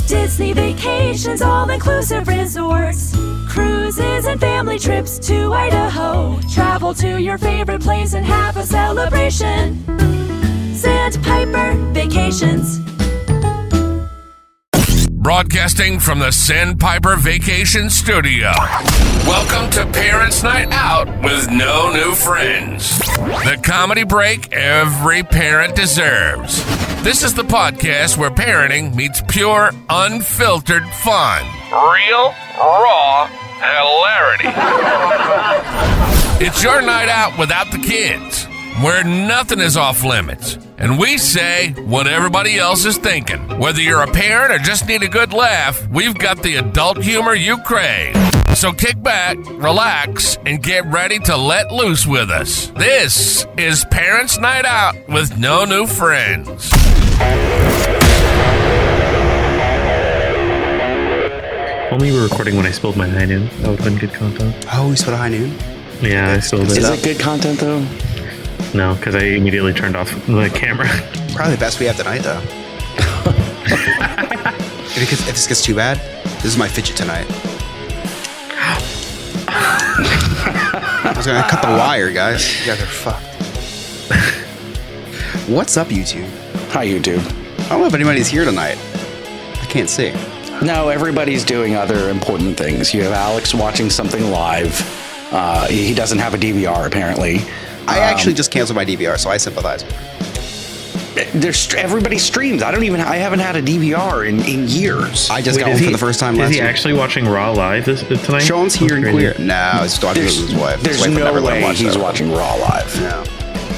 Disney vacations, all-inclusive resorts, cruises and family trips to Idaho. Travel to your favorite place and have a celebration. Sandpiper Vacations. Broadcasting from the Sandpiper Vacation Studio. Welcome to Parents' Night Out with no new friends. The comedy break every parent deserves. This is the podcast where parenting meets pure, unfiltered fun. Real, raw hilarity. It's your night out without the kids, where nothing is off limits. And we say what everybody else is thinking. Whether you're a parent or just need a good laugh, we've got the adult humor you crave. So kick back, relax, and get ready to let loose with us. This is Parents' Night Out with no new friends. Only we were recording when I spilled my high noon. That would have been good content. Oh, you spilled a high noon? Yeah, I spilled it. Is it good content, though? No, because I immediately turned off the camera. Probably the best we have tonight, though. If this gets too bad, this is my fidget tonight. I was going to cut the wire, guys. You guys are fucked. What's up, YouTube? Hi, YouTube. I don't know if anybody's here tonight. I can't see. No, everybody's doing other important things. You have Alex watching something live. He doesn't have a DVR, apparently. I actually just canceled my DVR, so I sympathize with you. Everybody streams. I haven't had a DVR in years. I just got one for the first time last week. Is he week. actually watching Raw live tonight? Sean's here and queer. No, he's watching with his wife. There's no way he's watching Raw live. No.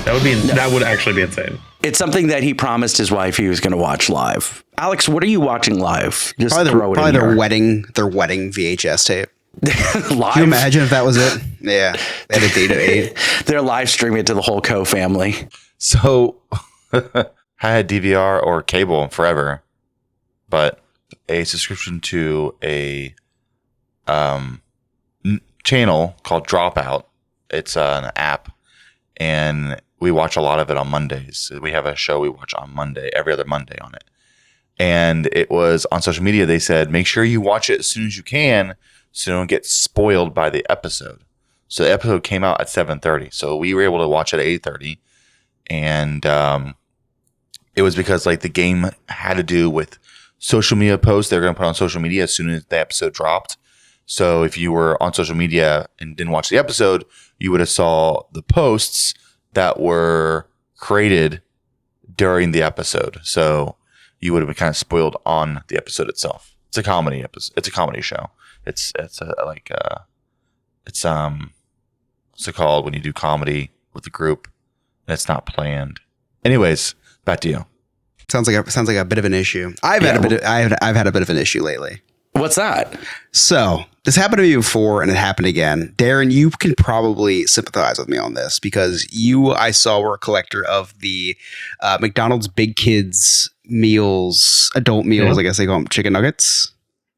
That would actually be insane. It's something that he promised his wife he was going to watch live. Alex, what are you watching live? Just probably their wedding VHS tape. Live? Can you imagine if that was it? Yeah. They had a date at 8. They're live streaming it to the whole Co family. So I had DVR or cable forever, but a subscription to a channel called Dropout. It's an app, and we watch a lot of it on Mondays. We have a show we watch on Monday, every other Monday on it. And it was on social media. They said, make sure you watch it as soon as you can so you don't get spoiled by the episode. So the episode came out at 7:30. So we were able to watch it at 8:30. And it was because like the game had to do with social media posts they're going to put on social media as soon as the episode dropped. So if you were on social media and didn't watch the episode, you would have saw the posts that were created during the episode. So you would have been kind of spoiled on the episode itself. It's a comedy episode. It's a comedy show. It's what's it called when you do comedy with a group and it's not planned. Anyways, back to you. Sounds like a bit of an issue. I've had a bit of an issue lately. What's that? So this happened to me before and it happened again. Darren, you can probably sympathize with me on this because I saw were a collector of the McDonald's Big Kids meals, adult meals. Yeah. I guess they call them chicken nuggets.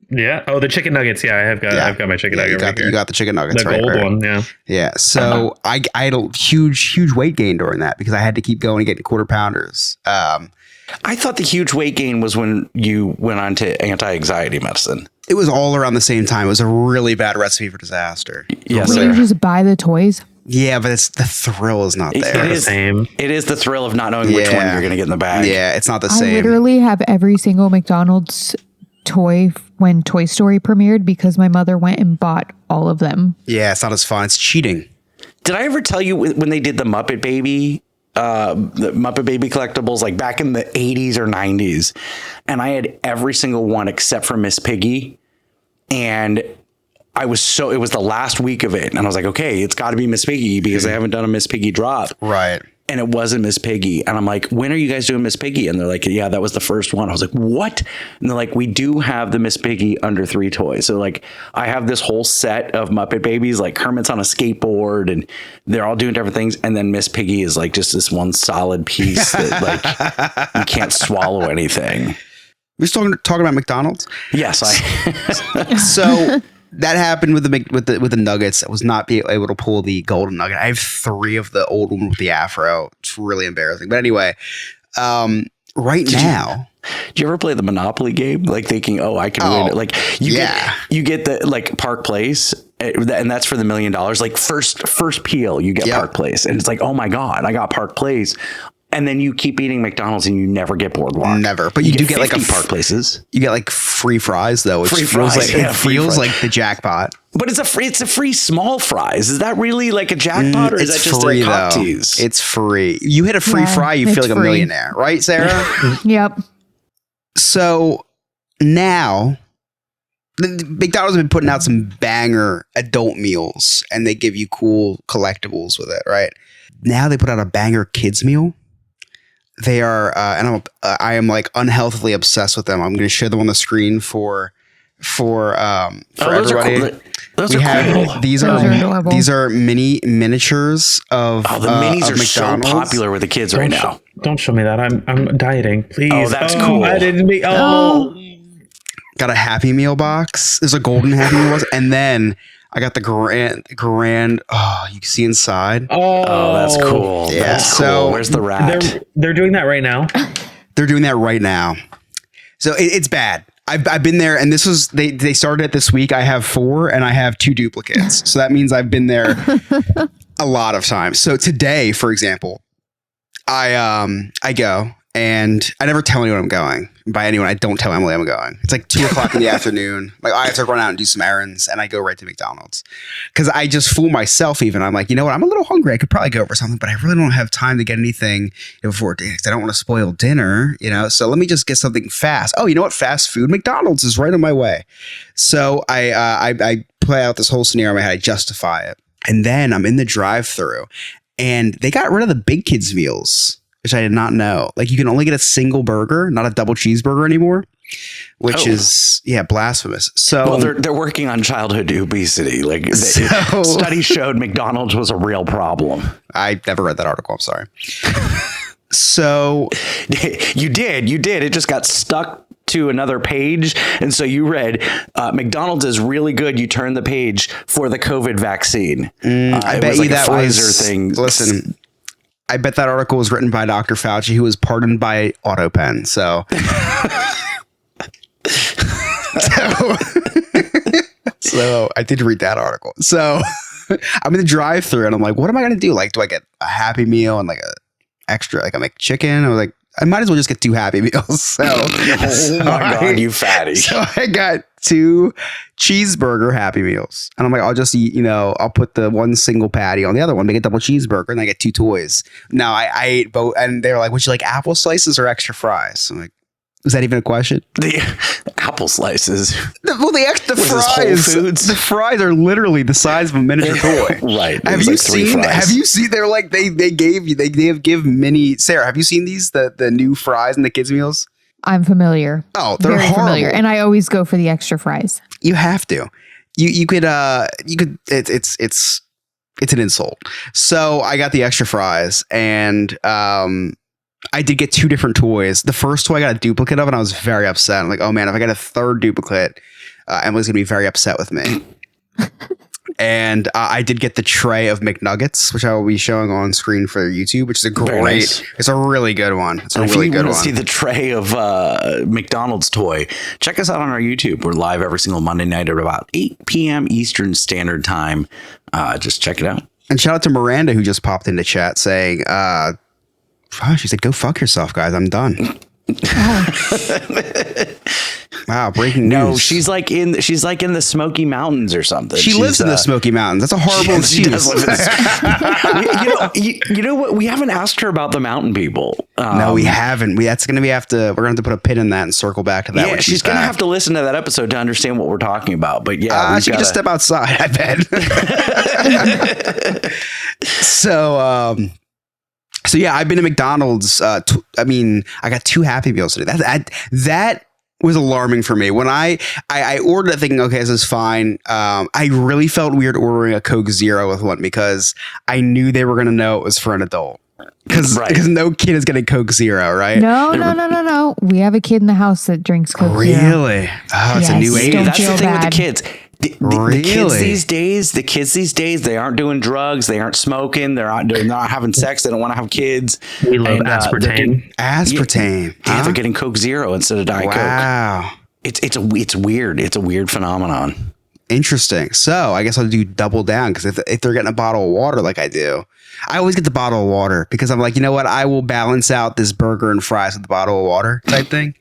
Yeah. Oh, the chicken nuggets. Yeah, I've got my chicken nugget. You got the chicken nuggets, the right? gold one. Yeah. Yeah. So I had a huge weight gain during that because I had to keep going and getting quarter pounders. I thought the huge weight gain was when you went on to anti-anxiety medicine. It was all around the same time. It was a really bad recipe for disaster. Yes, Will you just buy the toys? Yeah, but the thrill is not there. It is the same. It is the thrill of not knowing which one you're going to get in the bag. Yeah, it's not the same. I literally have every single McDonald's toy when Toy Story premiered because my mother went and bought all of them. Yeah, it's not as fun. It's cheating. Did I ever tell you when they did the Muppet Baby collectibles, like back in the 80s or 90s, and I had every single one except for Miss Piggy, and it was the last week of it, and I was like, okay, it's got to be Miss Piggy because they haven't done a Miss Piggy drop, right? And it wasn't Miss Piggy, and I'm like, when are you guys doing Miss Piggy? And they're like, yeah, that was the first one. I was like, what? And they're like, we do have the Miss Piggy under 3 toys. So like, I have this whole set of Muppet Babies, like Kermit's on a skateboard, and they're all doing different things, and then Miss Piggy is like just this one solid piece that like you can't swallow anything. We're still talking about McDonald's. Yes, So that happened with the nuggets. I was not able to pull the golden nugget. I have 3 of the old one with the afro. It's really embarrassing. But anyway, right now, Do you ever play the Monopoly game? Like thinking, oh, I can win it. Like you get the like Park Place, and that's for the $1 million. Like first peel, you get Park Place, and it's like, oh my god, I got Park Place. And then you keep eating McDonald's and you never get Boardwalk. Never. But you do get like Park Places. You get like free fries though. Which feels like the jackpot. But it's a free small fries. Is that really like a jackpot, or is that just free, a cock tease? It's free. You hit a free fry, you feel like a millionaire, right, Sarah? Yep. So now McDonald's has been putting out some banger adult meals, and they give you cool collectibles with it, right? Now they put out a banger kids meal. They are, and I am like unhealthily obsessed with them. I'm going to share them on the screen for everybody. Those are cool. These are miniatures of the minis are McDonald's. so popular with the kids right now. Don't show me that. I'm dieting, please. Oh, that's cool. I didn't be. Got a Happy Meal box. There's a golden Happy Meal box, and then I got the grand. Oh, you can see inside. Oh, that's cool. Yeah. That's cool. So where's the rat? They're doing that right now. They're doing that right now. So it's bad. I've been there, and this was they started it this week. I have 4, and I have 2 duplicates. So that means I've been there a lot of times. So today, for example, I go. And I never tell anyone I'm going. By anyone, I don't tell Emily I'm going. It's like 2:00 in the afternoon. Like I have to run out and do some errands, and I go right to McDonald's because I just fool myself. Even I'm like, you know what? I'm a little hungry. I could probably go for something, but I really don't have time to get anything before dinner. I don't want to spoil dinner, So let me just get something fast. Oh, you know what? Fast food, McDonald's is right on my way. So I play out this whole scenario in my head. I justify it, and then I'm in the drive-thru, and they got rid of the big kids meals, which I did not know. Like you can only get a single burger, not a double cheeseburger anymore, which is blasphemous. So well, they're working on childhood obesity. Like studies showed McDonald's was a real problem. I never read that article. I'm sorry. So you did. It just got stuck to another page, and so you read McDonald's is really good. You turn the page for the COVID vaccine. I bet you that Pfizer thing. Listen. I bet that article was written by Dr. Fauci, who was pardoned by AutoPen. So, so I did read that article. So I'm in the drive-thru and I'm like, what am I going to do? Like, do I get a Happy Meal and like a extra, like a McChicken? I was like, I might as well just get 2 Happy Meals. So, my God, you fatty. So I got 2 cheeseburger Happy Meals. And I'm like, I'll just eat, I'll put the one single patty on the other one, make a double cheeseburger, and I get 2 toys. Now I ate both, and they're like, would you like apple slices or extra fries? I'm like, is that even a question? The apple slices. The extra fries. The fries are literally the size of a miniature toy. Right. Have you seen? They're like they give mini. Sarah, have you seen these the new fries in the kids meals? I'm familiar. Oh, they're very horrible. familiar, and I always go for the extra fries. You have to. You could. It's an insult. So I got the extra fries, and I did get 2 different toys. The first toy I got a duplicate of, and I was very upset. I'm like, oh man, if I get a third duplicate, Emily's gonna be very upset with me. And I did get the tray of McNuggets, which I will be showing on screen for YouTube, which is a great, it's a really good one. It's a really good one. If you want to see the tray of McDonald's toy, check us out on our YouTube. We're live every single Monday night at about 8 p.m. Eastern Standard Time. Just check it out. And shout out to Miranda, who just popped into chat saying, she said, go fuck yourself, guys. I'm done. Wow, breaking news. No, she's like in the Smoky Mountains or something. She lives in the Smoky Mountains. That's a horrible excuse. She does live in you know what? We haven't asked her about the mountain people. No, we haven't. That's going to be we're going to have to put a pin in that and circle back to that. Yeah, she's going to have to listen to that episode to understand what we're talking about. But yeah, she can just step outside, I bet. So yeah, I've been to McDonald's. I got 2 Happy Meals today. That was alarming for me. When I ordered it thinking, okay, this is fine. I really felt weird ordering a Coke Zero with one because I knew they were going to know it was for an adult. Because no kid is getting Coke Zero, right? No. We have a kid in the house that drinks Coke Zero. Really? Oh, it's a new age. That's the thing with the kids. The kids these days, they aren't doing drugs, they aren't smoking, they're not having sex, they don't want to have kids. We love aspartame. Aspartame. Yeah, they're getting Coke Zero instead of Diet Coke. Wow. It's weird. It's a weird phenomenon. Interesting. So I guess I'll do double down because if they're getting a bottle of water like I do, I always get the bottle of water because I'm like, you know what? I will balance out this burger and fries with the bottle of water type thing.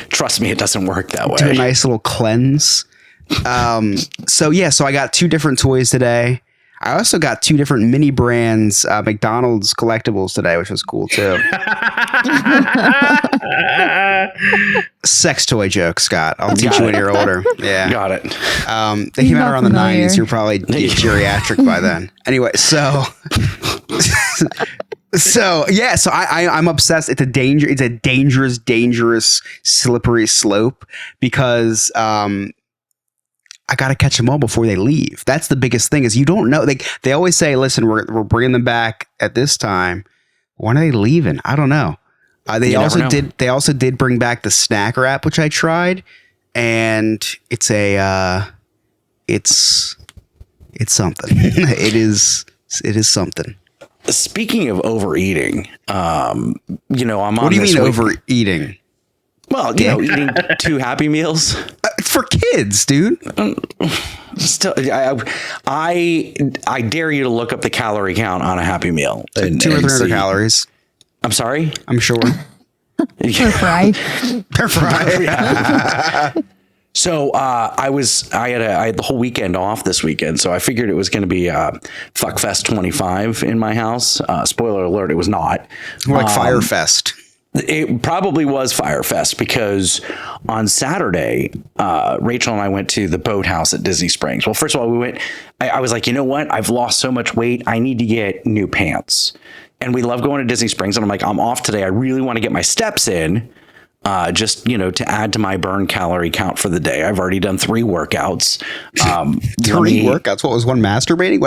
Trust me, it doesn't work that way. Do a nice little cleanse. So I got 2 different toys today. I also got 2 different mini brands, McDonald's collectibles today, which was cool too. Sex toy joke, Scott. I'll teach you when you're older. Yeah. Got it. They came out around the familiar. 90s. You're probably geriatric by then. Anyway, so I'm obsessed. It's a dangerous, slippery slope because I got to catch them all before they leave. That's the biggest thing is you don't know. They always say, listen, we're bringing them back at this time. When are they leaving? I don't know. They also did bring back the snack wrap, which I tried, and it's something. It is something. Speaking of overeating, I'm on. What do you mean overeating? Well, eating 2 Happy Meals. It's for kids, dude. Still, I dare you to look up the calorie count on a Happy Meal. 200 or 300 calories. I'm sorry? I'm sure. They're fried. They're fried. So I had the whole weekend off this weekend, so I figured it was going to be Fuckfest 25 in my house. Spoiler alert, it was not. More like Firefest. It probably was Firefest because on Saturday, Rachel and I went to the boathouse at Disney Springs. Well, first of all, I was like, you know what? I've lost so much weight. I need to get new pants. And we love going to Disney Springs. And I'm like, I'm off today. I really want to get my steps in. Just, to add to my burn calorie count for the day. I've already done 3 workouts. 3 workouts? What was one masturbating?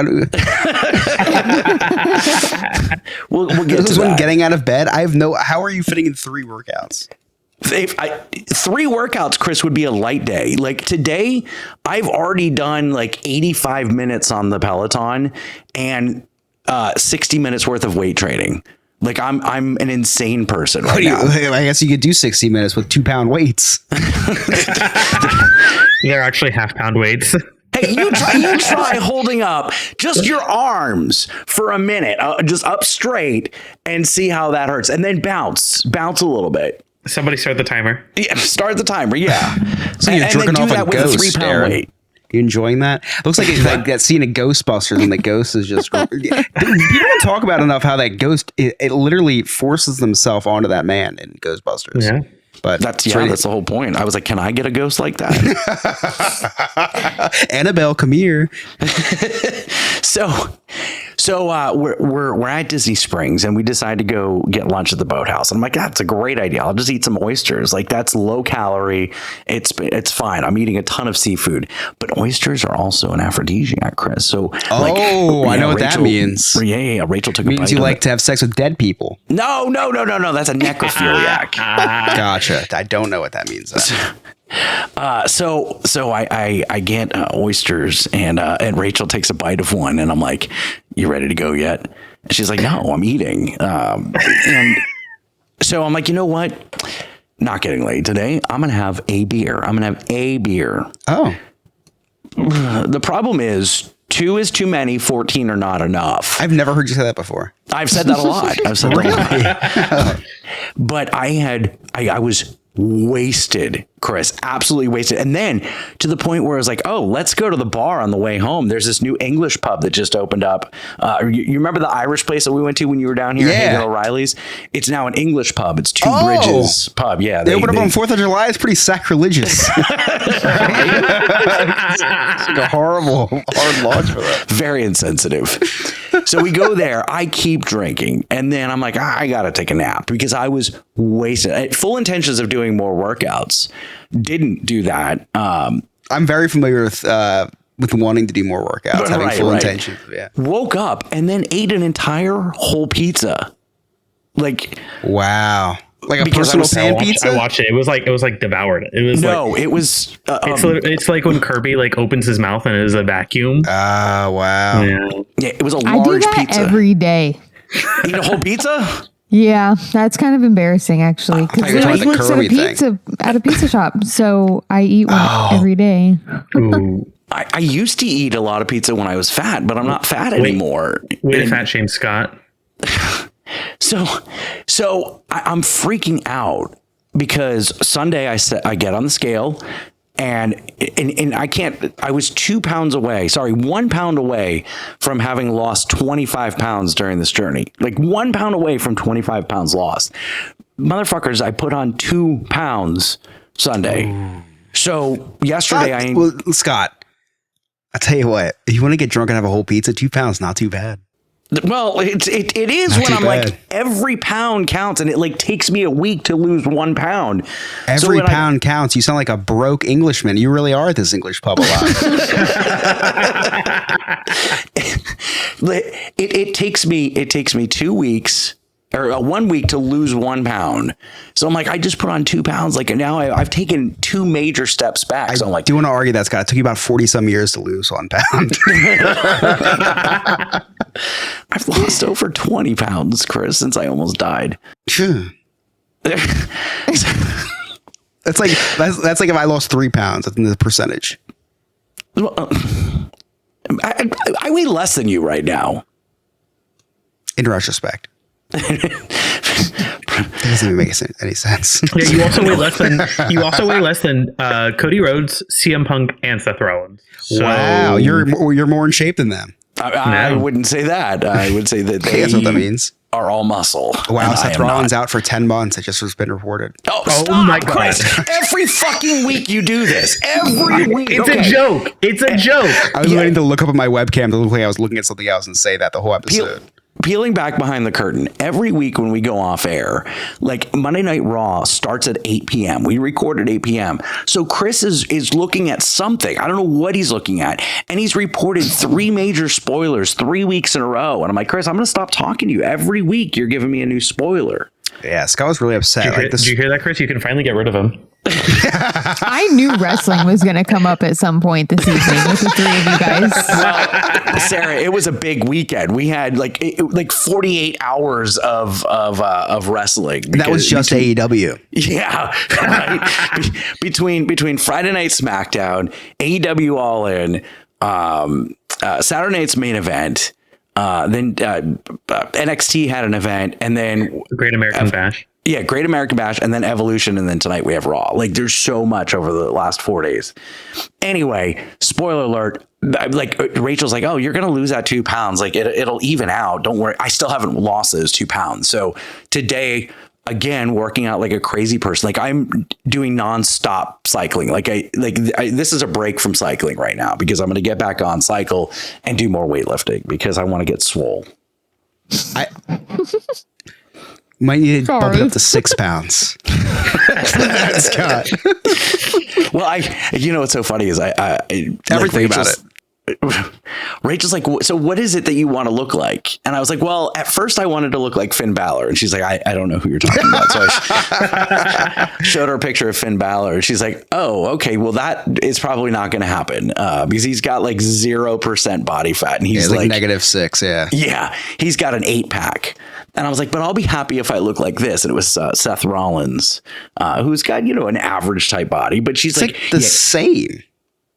We'll get this to is that. one getting out of bed. How are you fitting in 3 workouts? 3 workouts, Chris, would be a light day. Like today, I've already done like 85 minutes on the Peloton and 60 minutes worth of weight training. Like I'm an insane person right now. I guess you could do 60 minutes with 2-pound weights. They're actually half-pound weights. Hey, you try holding up just your arms for a minute, just up straight, and see how that hurts, and then bounce a little bit. Somebody start the timer. Yeah, start the timer. Yeah, So you're jerking off a ghost, 3-pound Aaron. weight. You enjoying that? Looks like it's like that scene of Ghostbusters and the ghost is just. Dude, you don't talk about enough how that ghost it literally forces themselves onto that man in Ghostbusters. Yeah. But That's the whole point. I was like, can I get a ghost like that? Annabelle, come here. So we're at Disney Springs and we decide to go get lunch at the boathouse. I'm like, that's a great idea. I'll just eat some oysters. Like that's low calorie. It's fine. I'm eating a ton of seafood, but oysters are also an aphrodisiac, Chris. So I know what that means. Yeah. Rachel took a bite. Means you like to have sex with dead people. No. That's a necrophiliac. Gotcha. I don't know what that means. So I get oysters and Rachel takes a bite of one and I'm like, you ready to go yet? And she's like, no, I'm eating. And so I'm like, you know what? Not getting laid today. I'm going to have a beer. Oh. The problem is 2 is too many, 14 are not enough. I've never heard you say that before. I've said that a lot. But I was wasted, Chris, absolutely wasted. And then to the point where I was like, oh, let's go to the bar on the way home. There's this new English pub that just opened up. You remember the Irish place that we went to when you were down here? Yeah. Hagen O'Reilly's? It's now an English pub. It's Two Bridges pub. Yeah. They opened up on 4th of July. It's pretty sacrilegious. It's like a horrible, hard launch for that. Very insensitive. So we go there. I keep drinking. And then I'm like, I got to take a nap because I was wasted. I had full intentions of doing more workouts. Didn't do that. I'm very familiar with wanting to do more workouts, having full intentions. Yeah. Woke up and then ate an entire whole pizza. Like, wow. Like a Because personal pan pizza? I watched it. It was like devoured. It was it was. it's like when Kirby like opens his mouth and it is a vacuum. Oh, wow. Yeah, it was a I do large that pizza. every day. Eat a whole pizza? Yeah, that's kind of embarrassing actually, because I thought you were talking about the Kirby thing. at a pizza shop, so I eat one every day. Ooh. I used to eat a lot of pizza when I was fat, but I'm not fat anymore. Way to And fat shame Scott. so I'm freaking out because Sunday I get on the scale and I can't. I was 1 pound away from having lost 25 pounds during this journey. Like 1 pound away from 25 pounds lost. Motherfuckers, I put on 2 pounds Sunday. So yesterday Scott, I'll tell you what. If you want to get drunk and have a whole pizza, 2 pounds not too bad. Well, it is Not when too I'm bad. like every pound counts, and it like takes me a week to lose 1 pound. Every pound counts. You sound like a broke Englishman. You really are at this English pub a lot. It takes me 2 weeks or 1 week to lose 1 pound. So I'm like, I just put on 2 pounds. Like now I've taken 2 major steps back. So I'm like, do want to argue that, Scott. It took you about 40 some years to lose 1 pound. I've lost over 20 pounds, Chris, since I almost died. That's like if I lost 3 pounds in the percentage. I weigh less than you right now. In retrospect. It doesn't even make any sense. Yeah, you also weigh less than Cody Rhodes, CM Punk, and Seth Rollins. So, wow, you're more in shape than them. I wouldn't say that. I would say that That's what that means. Are all muscle. Wow, Seth Rollins out for 10 months. It just has been reported. Oh, stop, my God. Chris. Every fucking week you do this. Every week. It's a joke. It's a joke. I was waiting to look up at my webcam to look like I was looking at something else and say that the whole episode. Peeling back behind the curtain, every week when we go off air, like Monday Night Raw starts at 8 p.m. We record at 8 p.m. So Chris is looking at something. I don't know what he's looking at. And he's reported 3 major spoilers 3 weeks in a row. And I'm like, Chris, I'm going to stop talking to you. Every week you're giving me a new spoiler. Yeah, Scott was really upset. Did you hear that, Chris? You can finally get rid of him. I knew wrestling was going to come up at some point this evening with the 3 of you guys. Well, Sarah, it was a big weekend. We had like 48 hours of wrestling. That was just AEW. Yeah, right. between Friday Night SmackDown, AEW All In, Saturday Night's main event, then NXT had an event, and then Great American Bash. Yeah, Great American Bash, and then Evolution, and then tonight we have Raw. Like, there's so much over the last 4 days. Anyway, spoiler alert. Like, Rachel's like, oh, you're going to lose that 2 pounds. Like, it'll even out. Don't worry. I still haven't lost those 2 pounds. So today, again, working out like a crazy person. Like, I'm doing nonstop cycling. This is a break from cycling right now because I'm going to get back on cycle and do more weightlifting because I want to get swole. Might need to bump it up to 6 pounds. Scott. Well, what's so funny is everything about it. Rachel's like, so what is it that you want to look like? And I was like, well, at first I wanted to look like Finn Balor. And she's like, I don't know who you're talking about. So I showed her a picture of Finn Balor. She's like, oh, okay, well, that is probably not going to happen because he's got like 0% body fat. And he's like -6. Yeah. Yeah. He's got an 8-pack. And I was like, but I'll be happy if I look like this. And it was Seth Rollins, who's got, an average type body. But she's it's like the same.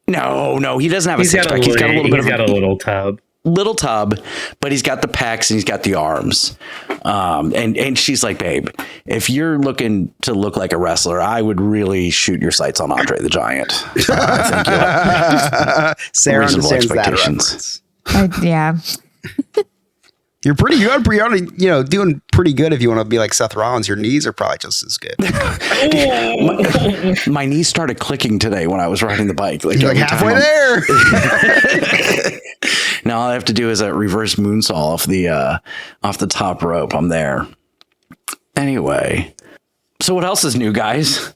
No, he doesn't have a 6-pack. He's got a little bit of a little tub. Little tub, but he's got the pecs and he's got the arms. And she's like, babe, if you're looking to look like a wrestler, I would really shoot your sights on Andre the Giant. I think Sarah reasonable understands expectations. that reference. Yeah. You're pretty good. You're already, doing pretty good. If you want to be like Seth Rollins, your knees are probably just as good. my knees started clicking today when I was riding the bike. Like, you're like halfway there. Now all I have to do is a reverse moonsault off the top rope. I'm there. Anyway, so what else is new, guys?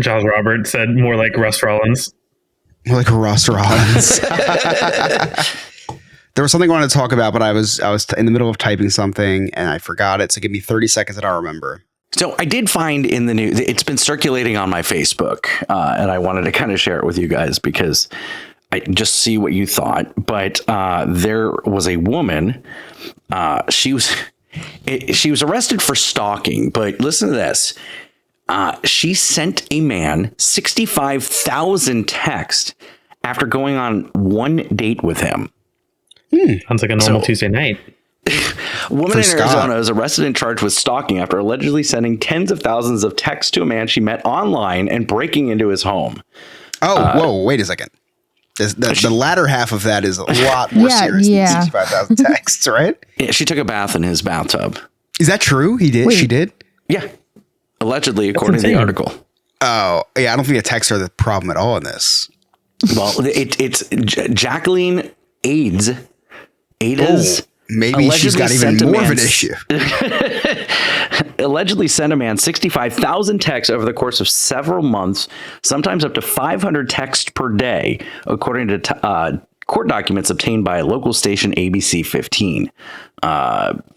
Giles Roberts said more like Russ Rollins. More like Russ Rollins. There was something I wanted to talk about, but I was in the middle of typing something and I forgot it. So give me 30 seconds and I'll remember. So I did find in the news, it's been circulating on my Facebook, and I wanted to kind of share it with you guys because I just see what you thought. But there was a woman. She was arrested for stalking. But listen to this. She sent a man 65,000 texts after going on one date with him. Sounds like a normal Tuesday night. A woman For in Scott. Arizona is arrested and charged with stalking after allegedly sending tens of thousands of texts to a man she met online and breaking into his home. Whoa, wait a second. The latter half of that is a lot more serious than 65,000 texts, right? Yeah, she took a bath in his bathtub. Is that true? He did? Wait. She did? Yeah. Allegedly, according to the insane. article. Oh, yeah. I don't think the texts are the problem at all in this. Well, it's Jacqueline Aids. Maybe she's got even more of an issue. Allegedly sent a man 65,000 texts over the course of several months, sometimes up to 500 texts per day, according to court documents obtained by local station ABC 15.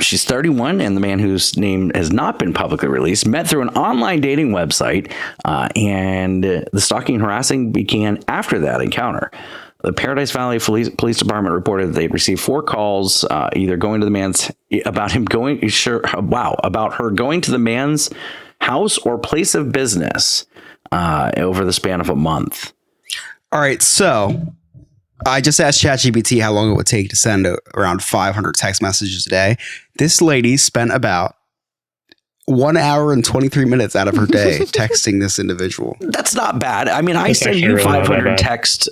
She's 31, and the man whose name has not been publicly released met through an online dating website, and the stalking and harassing began after that encounter. The Paradise Valley Police Department reported that they received 4 calls, either going to the man's about her going to the man's house or place of business over the span of a month. All right. So I just asked ChatGPT how long it would take to send around 500 text messages a day. This lady spent about 1 hour and 23 minutes out of her day texting this individual. That's not bad. I mean, I That's send actually you really not that 500 bad. texts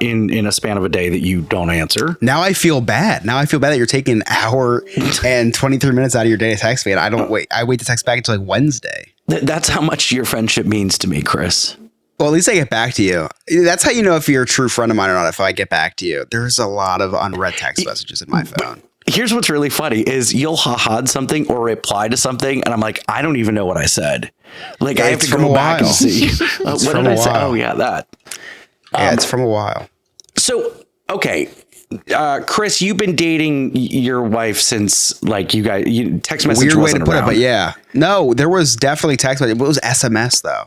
in a span of a day that you don't answer. Now I feel bad. Now I feel bad that you're taking an hour and 23 minutes out of your day to text me. And I don't wait. I wait to text back until like Wednesday. That's how much your friendship means to me, Chris. Well, at least I get back to you. That's how you know if you're a true friend of mine or not. If I get back to you, there's a lot of unread text messages in my phone. Here's what's really funny is you'll ha-ha'd something or reply to something, and I'm like, I don't even know what I said. Like, Yeah, I have it's to from go a back and while. see. What from did a I say? while. Oh, yeah, that. Yeah, it's from a while. So, okay. Chris, you've been dating your wife since, like, text message Weird way to wasn't put around. it, but yeah. No, there was definitely text message. It was SMS though.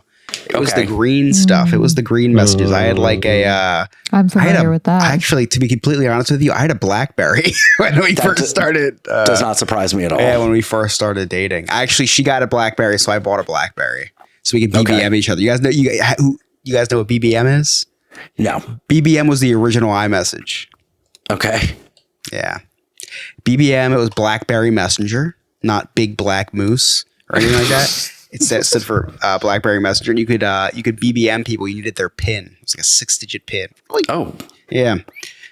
It was the Okay. green stuff. It was the green messages. I had like a. I'm I had familiar with that. Actually, to be completely honest with you, I had a BlackBerry when we first started. Does not surprise me at all. Yeah, when we first started dating. Actually, she got a BlackBerry, so I bought a BlackBerry so we could BBM each other. You guys know you guys know what BBM is? No. BBM was the original iMessage. Okay. Yeah, BBM. It was BlackBerry Messenger, not Big Black Moose or anything like that. It stood for BlackBerry Messenger, and you could BBM people. You needed their PIN. It was like a 6-digit PIN. Like, Oh, yeah.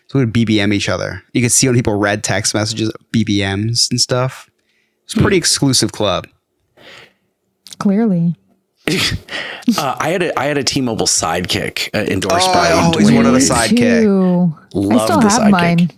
So we would BBM each other. You could see when people read text messages, BBMs and stuff. It's a pretty exclusive club. Clearly. I had a T-Mobile Sidekick endorsed Oh, by. I always wanted a Me sidekick. too. I Love still the have Sidekick. mine.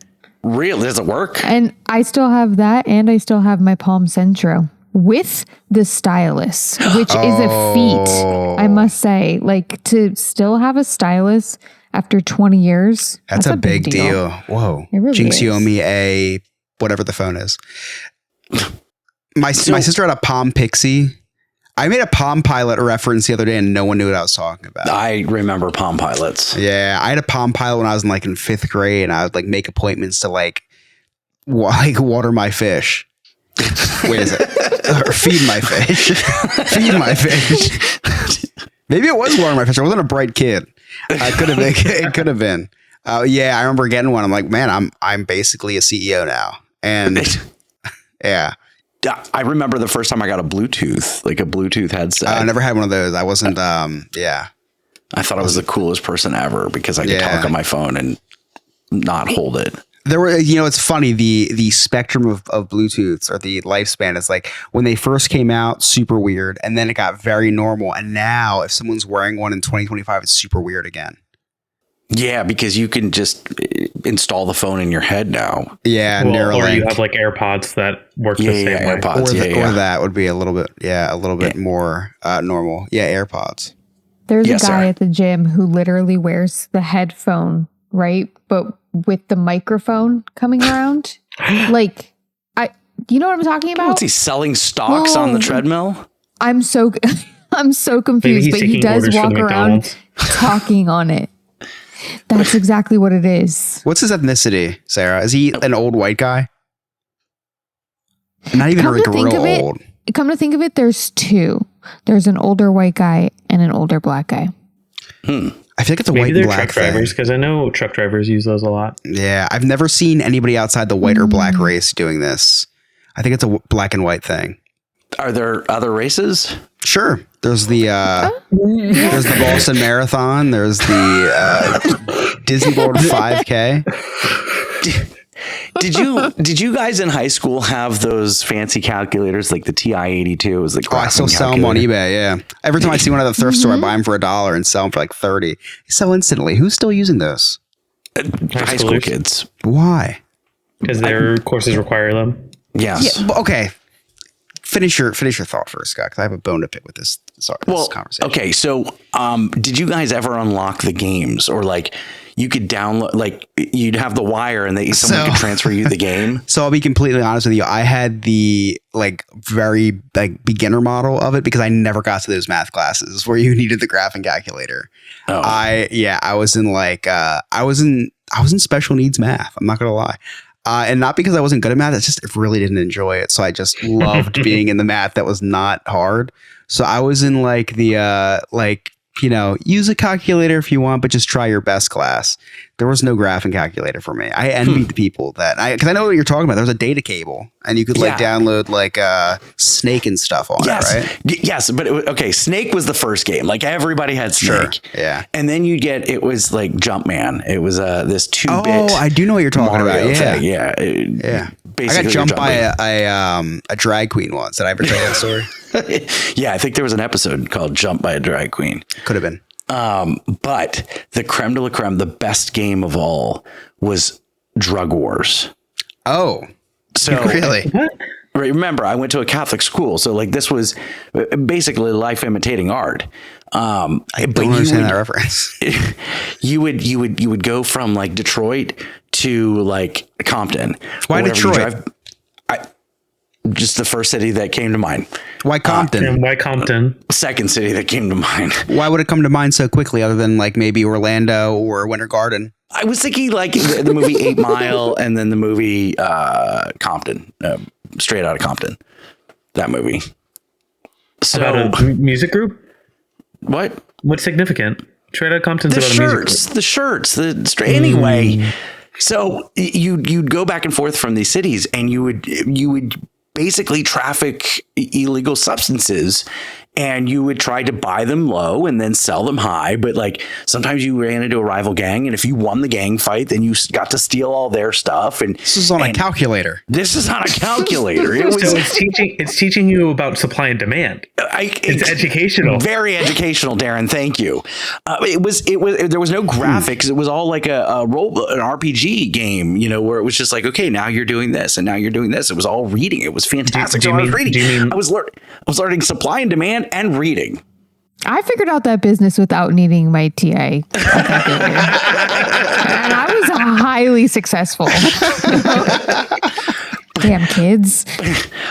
Really? Does it work? And I still have that, and I still have my Palm Centro with the stylus, which is a feat, I must say. Like, to still have a stylus after 20 years, That's a big deal. Whoa. It really Jinx, you is. owe me a whatever the phone is. My sister had a Palm Pixie. I made a Palm Pilot reference the other day and no one knew what I was talking about. I remember Palm Pilots. Yeah, I had a Palm Pilot when I was in 5th grade, and I would make appointments to water my fish. Wait a second. Or feed my fish. Feed my fish. Maybe it was watering my fish. I wasn't a bright kid. I could have been. It could have been. Yeah, I remember getting one. I'm like, man, I'm basically a CEO now, and yeah. I remember the first time I got a Bluetooth headset. I never had one of those. I wasn't. Yeah. I thought I was the coolest person ever because I could talk on my phone and not hold it. There were, it's funny, the spectrum of Bluetooths or the lifespan is like when they first came out, super weird, and then it got very normal. And now if someone's wearing one in 2025, it's super weird again. Yeah, because you can just install the phone in your head now. Yeah, Well, or Neuralink. you have like AirPods that work the same way. AirPods. Or that would be a little bit more normal. Yeah, AirPods. There's Yes, a guy sir. at the gym who literally wears the headphone, right? But with the microphone coming around. You know what I'm talking about? What's he selling stocks on the treadmill? I'm so confused, he's but he taking does orders from walk the around McDonald's. talking on it. That's exactly what it is. What's his ethnicity, Sarah? Is he an old white guy? Not even Come like to think real of it- old. Come to think of it, there's two. There's an older white guy and an older black guy. I feel like it's a Maybe white and they're black truck thing. drivers because I know truck drivers use those a lot. Yeah, I've never seen anybody outside the white or black race doing this. I think it's a black and white thing. Are there other races? Sure. There's the Boston Marathon. There's the Disney World 5K. Did you guys in high school have those fancy calculators like the TI-82? It was like Oh, I still sell them on eBay. Yeah. Every time I see one at the thrift store, I buy them for $1 and sell them for like 30. They sell instantly. Who's still using those? high school schoolers. kids. Why? Because their courses require them. Yes. Yeah. Okay. Finish your thought first, Scott, because I have a bone to pick with this. Sorry, this conversation. Okay, so did you guys ever unlock the games, or like you could download, like you'd have the wire and someone could transfer you the game? So I'll be completely honest with you. I had the very beginner model of it because I never got to those math classes where you needed the graphing calculator. Oh. I was in special needs math. I'm not gonna lie. And not because I wasn't good at math, it's just I really didn't enjoy it. So I just loved being in the math that was not hard. So I was in use a calculator if you want, but just try your best class. There was no graphing calculator for me. I envied the people because I know what you're talking about. There was a data cable and you could download Snake and stuff on it, right? Yes, but Snake was the first game. Like everybody had Snake. Sure. Yeah. And then it was like Jumpman. It was this 2-bit. Oh, I do know what you're talking Mario about. Yeah. thing. Yeah. Yeah. I Basically, got jumped by jumping. a drag queen once. Did I ever tell you that story? Yeah, I think there was an episode called Jump by a Drag Queen. Could have been. But the creme de la creme, the best game of all was Drug Wars. Oh, So really? remember, I went to a Catholic school, so this was basically life imitating art. I don't understand that reference. You would go from Detroit to Compton. Why Detroit? Just the first city that came to mind. Why Compton? And why Compton? Second city that came to mind. Why would it come to mind so quickly other than maybe Orlando or Winter Garden? I was thinking the movie 8 Mile and then the movie Compton, Straight Outta Compton. That movie. So About a music group? what? What's significant? Straight Outta Compton's The about shirts, anyway. So you'd go back and forth from these cities, and you would basically traffic illegal substances, and you would try to buy them low and then sell them high. But sometimes you ran into a rival gang, and if you won the gang fight, then you got to steal all their stuff. And This is on a calculator. this is on a calculator. It was So it's teaching you about supply and demand. It's educational. Very educational, Darren. Thank you. It was there was no graphics. It was all like an RPG game, where it was just okay, now you're doing this and now you're doing this. It was all reading. It was fantastic. Do you I was mean- reading. do you mean- I was learning supply and demand and reading. I figured out that business without needing my TA calculator. And I was highly successful. Damn kids.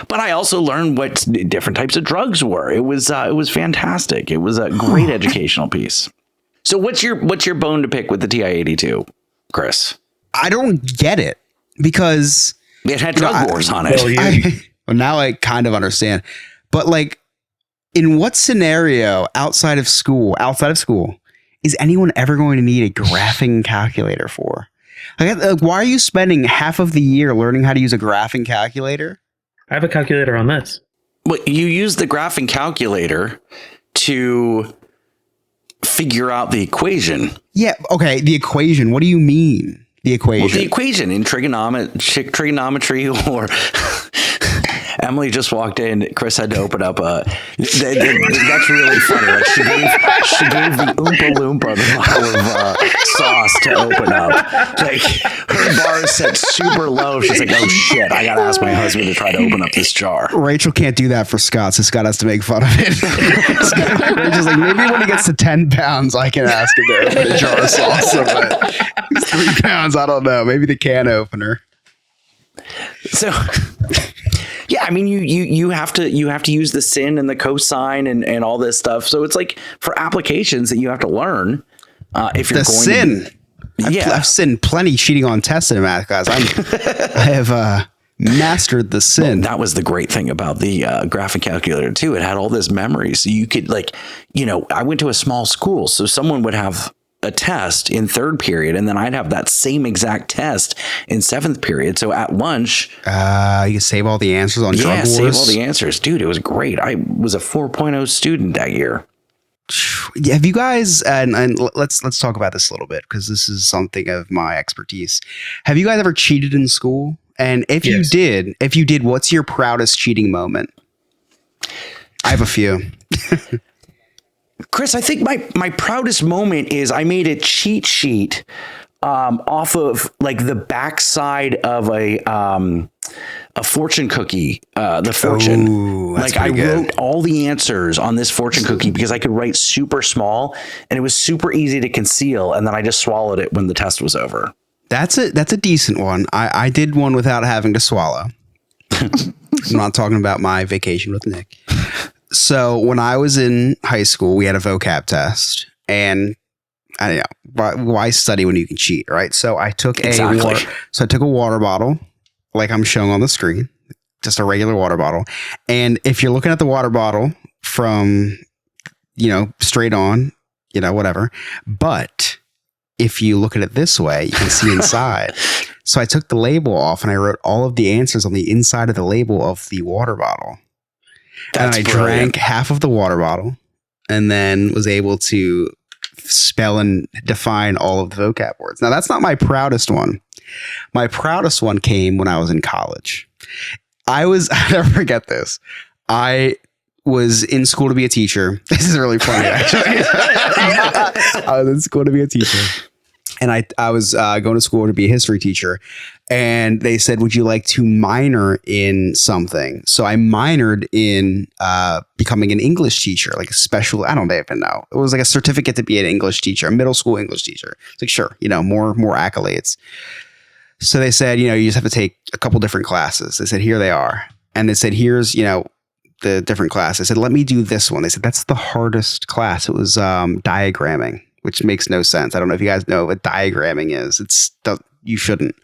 But I also learned what different types of drugs were. It was fantastic. It was a great educational piece. So what's your bone to pick with the TI-82, Chris? I don't get it because It had drug wars on it. Well, well, now I kind of understand. But in what scenario outside of school, is anyone ever going to need a graphing calculator for? Why are you spending half of the year learning how to use a graphing calculator? I have a calculator on this. Well, you use the graphing calculator to figure out the equation. Yeah. Okay. The equation. What do you mean? The equation. Well, the equation in trigonometry or Emily just walked in. Chris had to open up that's really funny. She gave the Oompa Loompa the bottle of sauce to open up. Her bar is set super low. She's like, oh shit, I gotta ask my husband to try to open up this jar. Rachel can't do that for Scott, so Scott has to make fun of it. Rachel's maybe when he gets to 10 pounds, I can ask him to open a jar of salsa, but he's 3 pounds, I don't know. Maybe the can opener. So Yeah, I mean, you have to use the sin and the cosine and all this stuff. So it's like for applications that you have to learn if you're The going sin. to be, I've sinned plenty cheating on tests in a math class. I have mastered the sin. That was the great thing about the graphic calculator too. It had all this memory, so you could I went to a small school, so someone would have a test in third period, and then I'd have that same exact test in seventh period. So at lunch, You can save all the answers on Drug Wars. save all the answers, dude. It was great. I was a 4.0 student that year. Have you guys and let's talk about this a little bit because this is something of my expertise. Have you guys ever cheated in school? And if you did, what's your proudest cheating moment? I have a few. Chris, I think my proudest moment is I made a cheat sheet off of like the backside of a fortune cookie, the fortune. Ooh, that's like I pretty good. wrote all the answers on this fortune cookie because I could write super small and it was super easy to conceal. And then I just swallowed it when the test was over. That's a decent one. I did one without having to swallow. I'm not talking about my vacation with Nick. So when I was in high school, we had a vocab test, and I don't know why study when you can cheat, right? So I took a water bottle, like I'm showing on the screen, just a regular water bottle. And if you're looking at the water bottle from, straight on, whatever, but if you look at it this way, you can see inside. So I took the label off and I wrote all of the answers on the inside of the label of the water bottle. That's and I brilliant. drank half of the water bottle and then was able to spell and define all of the vocab words. Now, that's not my proudest one. My proudest one came when I was in college. I'll never forget this. I was in school to be a teacher. This is really funny, actually. I was in school to be a teacher. And I was going to school to be a history teacher. And they said, would you like to minor in something? So I minored in becoming an English teacher, like a special, I don't even know. It was like a certificate to be an English teacher, a middle school English teacher. It's like, sure, more accolades. So they said, you just have to take a couple different classes. They said, here they are. And they said, here's, the different class. I said, let me do this one. They said, that's the hardest class. It was diagramming, which makes no sense. I don't know if you guys know what diagramming is. You shouldn't.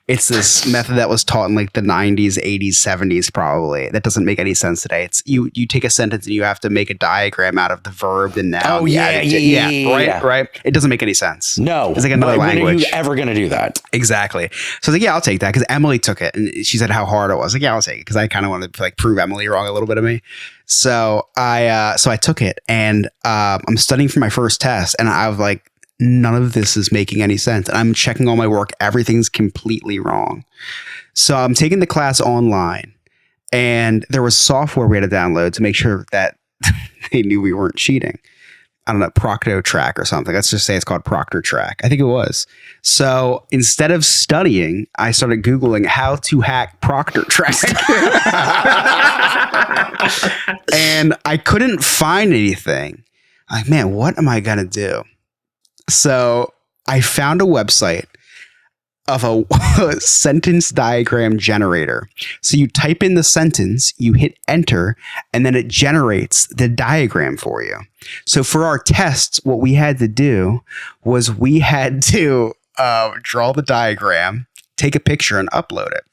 It's this method that was taught in like the 90s, 80s, 70s, probably. That doesn't make any sense today. It's you take a sentence and you have to make a diagram out of the verb, the noun. Oh, the yeah, adjective. yeah. Right. It doesn't make any sense. No. It's like another When language. are you ever going to do that? Exactly. So I was like, yeah, I'll take that because Emily took it and she said how hard it was. I was like, yeah, I'll take it because I kind of wanted to like prove Emily wrong a little bit of me. So I took it and I'm studying for my first test and I was like, none of this is making any sense. And I'm checking all my work. Everything's completely wrong. So I'm taking the class online and there was software we had to download to make sure that they knew we weren't cheating. I don't know, Procto-Track or something. Let's just say it's called Proctor-Track. I think it was. So instead of studying, I started Googling how to hack Proctor-Track. And I couldn't find anything. I'm like, man, what am I going to do? So I found a website of a sentence diagram generator. So you type in the sentence, you hit enter, and then it generates the diagram for you. So for our tests, what we had to do was we had to draw the diagram, take a picture, and upload it.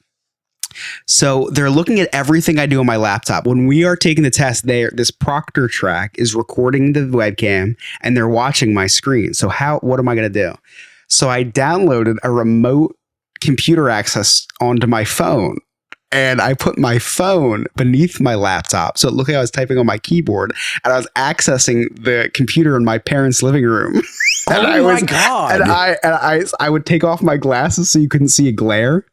So they're looking at everything I do on my laptop. When we are taking the test, this Proctor-Track is recording the webcam and they're watching my screen. So what am I going to do? So I downloaded a remote computer access onto my phone and I put my phone beneath my laptop. So it looked like I was typing on my keyboard and I was accessing the computer in my parents' living room. And my God. And I would take off my glasses so you couldn't see a glare.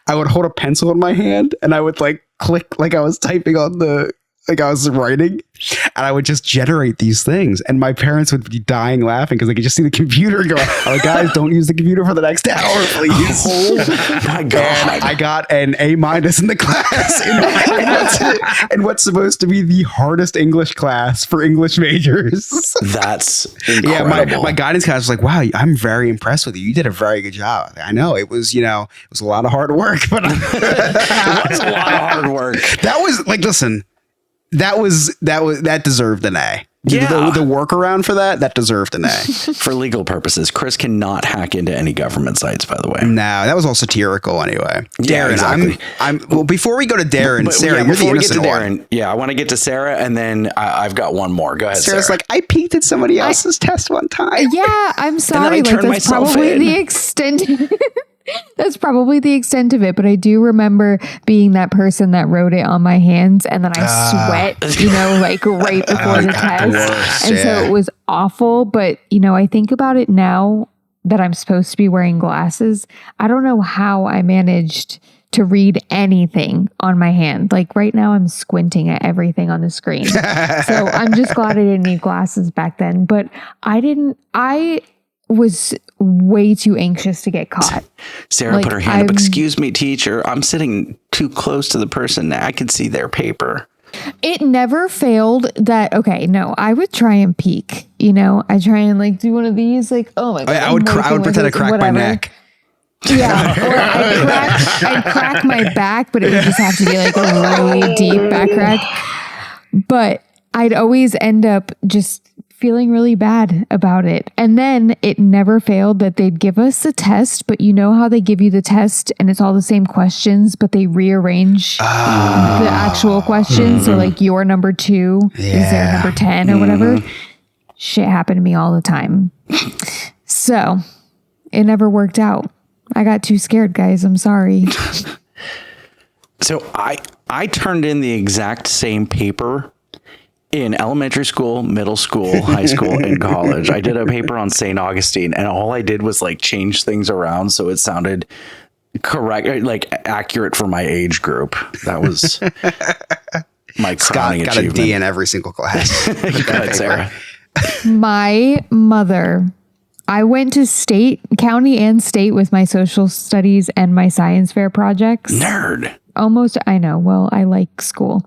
I would hold a pencil in my hand and I would like click like I was typing on the Like I was writing and I would just generate these things. And my parents would be dying laughing because they could just see the computer go, oh, guys, don't use the computer for the next hour, please. Oh my God. And I got an A- in the class in what's supposed to be the hardest English class for English majors. That's Yeah, incredible. my guidance class was like, wow, I'm very impressed with you. You did a very good job. I know it was, it was a lot of hard work, but It was a lot of hard work. that was like, listen, that deserved an A. Yeah. The workaround for that deserved an A. For legal purposes, Chris cannot hack into any government sites, by the way. No, that was all satirical anyway. Yeah, Darren, exactly. well, before we go to Darren, Sarah, you're the before we get to innocent Darren, one. I want to get to Sarah, and then I've got one more. Go ahead, Sarah's Sarah. like, I peeked at somebody else's test one time. Yeah, I'm sorry. I Like turned that's myself probably in. the extent. That's probably the extent of it. But I do remember being that person that wrote it on my hands, and then I sweat, like right before the test, worst, and so yeah. it was awful. But I think about it now that I'm supposed to be wearing glasses. I don't know how I managed to read anything on my hand. Like right now, I'm squinting at everything on the screen. So I'm just glad I didn't need glasses back then. But I was way too anxious to get caught. Sarah put her hand up. Excuse me, teacher. I'm sitting too close to the person. I can see their paper. It never failed that. Okay, no, I would try and peek. I try and like do one of these. Like, oh my god, I would pretend to crack my neck. Yeah, or I'd crack my back, but it would just have to be like a really deep back crack. But I'd always end up just feeling really bad about it. And then it never failed that they'd give us a test, but how they give you the test and it's all the same questions, but they rearrange the actual questions. So like your number 2 is their number 10 or whatever. Shit happened to me all the time. So it never worked out. I got too scared, guys. I'm sorry. So I turned in the exact same paper in elementary school, middle school, high school, and college. I did a paper on St. Augustine, and all I did was like change things around so it sounded correct, like accurate for my age group. That was my crowning Got a achievement. D in every single class. Go ahead, Sarah. My mother, I went to county and state with my social studies and my science fair projects. Nerd. Almost, I know. Well, I like school.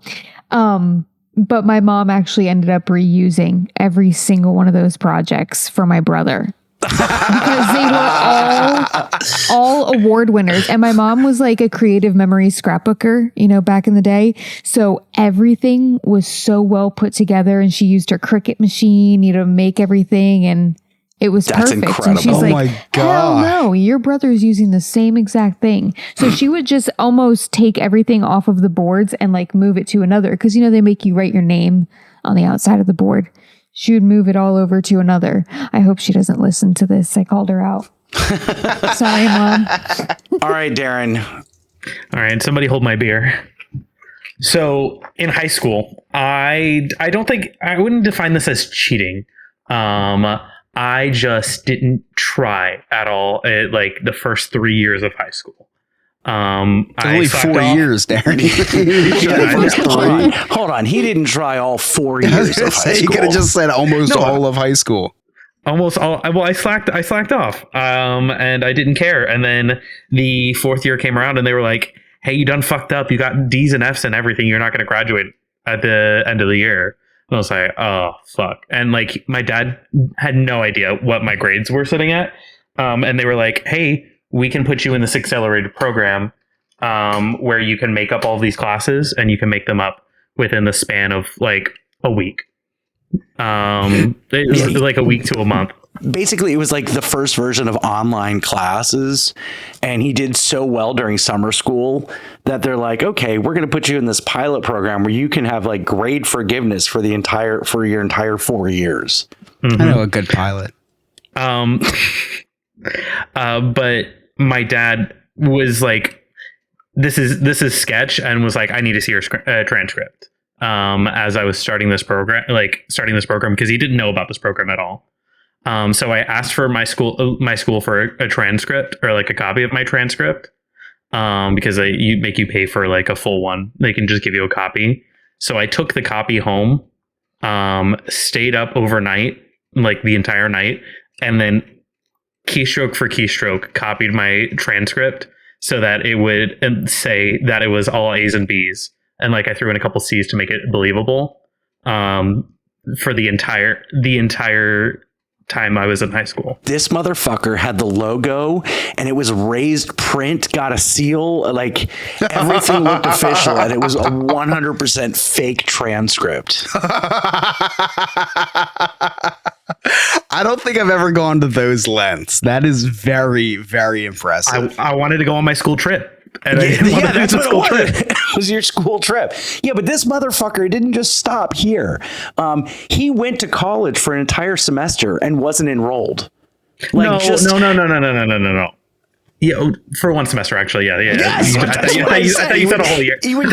But my mom actually ended up reusing every single one of those projects for my brother. Because they were all award winners. And my mom was like a creative memory scrapbooker, back in the day. So everything was so well put together, and she used her Cricut machine, to make everything, and it was That's perfect. incredible. And she's Oh like, my hell God. no, your brother's using the same exact thing. So she would just almost take everything off of the boards and like move it to another. Because, they make you write your name on the outside of the board. She would move it all over to another. I hope she doesn't listen to this. I called her out. Sorry, Mom. All right, Darren. All right, somebody hold my beer. So in high school, I wouldn't define this as cheating. I just didn't try at all at like the first 3 years of high school. It's only 4 years, Darren. Hold on. He didn't try all 4 years of high You school. could have just said almost all of high school. Almost all. Well, I slacked off, and I didn't care. And then the 4th year came around, and they were like, "Hey, you done fucked up. You got D's and F's and everything. You're not going to graduate at the end of the year." And I was like, "Oh fuck!" And like, my dad had no idea what my grades were sitting at, and they were like, "Hey, we can put you in this accelerated program, where you can make up all these classes, and you can make them up within the span of like a week." It was like a week to a month. Basically, it was like the first version of online classes, and he did so well during summer school that they're like, okay, we're going to put you in this pilot program where you can have like grade forgiveness for your entire 4 years. I know a good pilot. But my dad was like, this is sketch, and was like, I need to see your transcript. As I was starting this program, because he didn't know about this program at all. So I asked for my school for a transcript, or like a copy of my transcript, because you pay for like a full one. They can just give you a copy. So I took the copy home, stayed up overnight, like the entire night, and then keystroke for keystroke copied my transcript so that it would say that it was all A's and B's. And like I threw in a couple C's to make it believable for the entire time I was in high school. This motherfucker had the logo and it was raised print, got a seal, like everything looked official, and it was a 100% fake transcript. I don't think I've ever gone to those lengths. That is very, very impressive. I wanted to go on my school trip. And that's what it was. It was your school trip. Yeah, but this motherfucker didn't just stop here. He went to college for an entire semester and wasn't enrolled. No. Yeah, for one semester, actually. Yeah. Yes, I thought you said a whole year. He would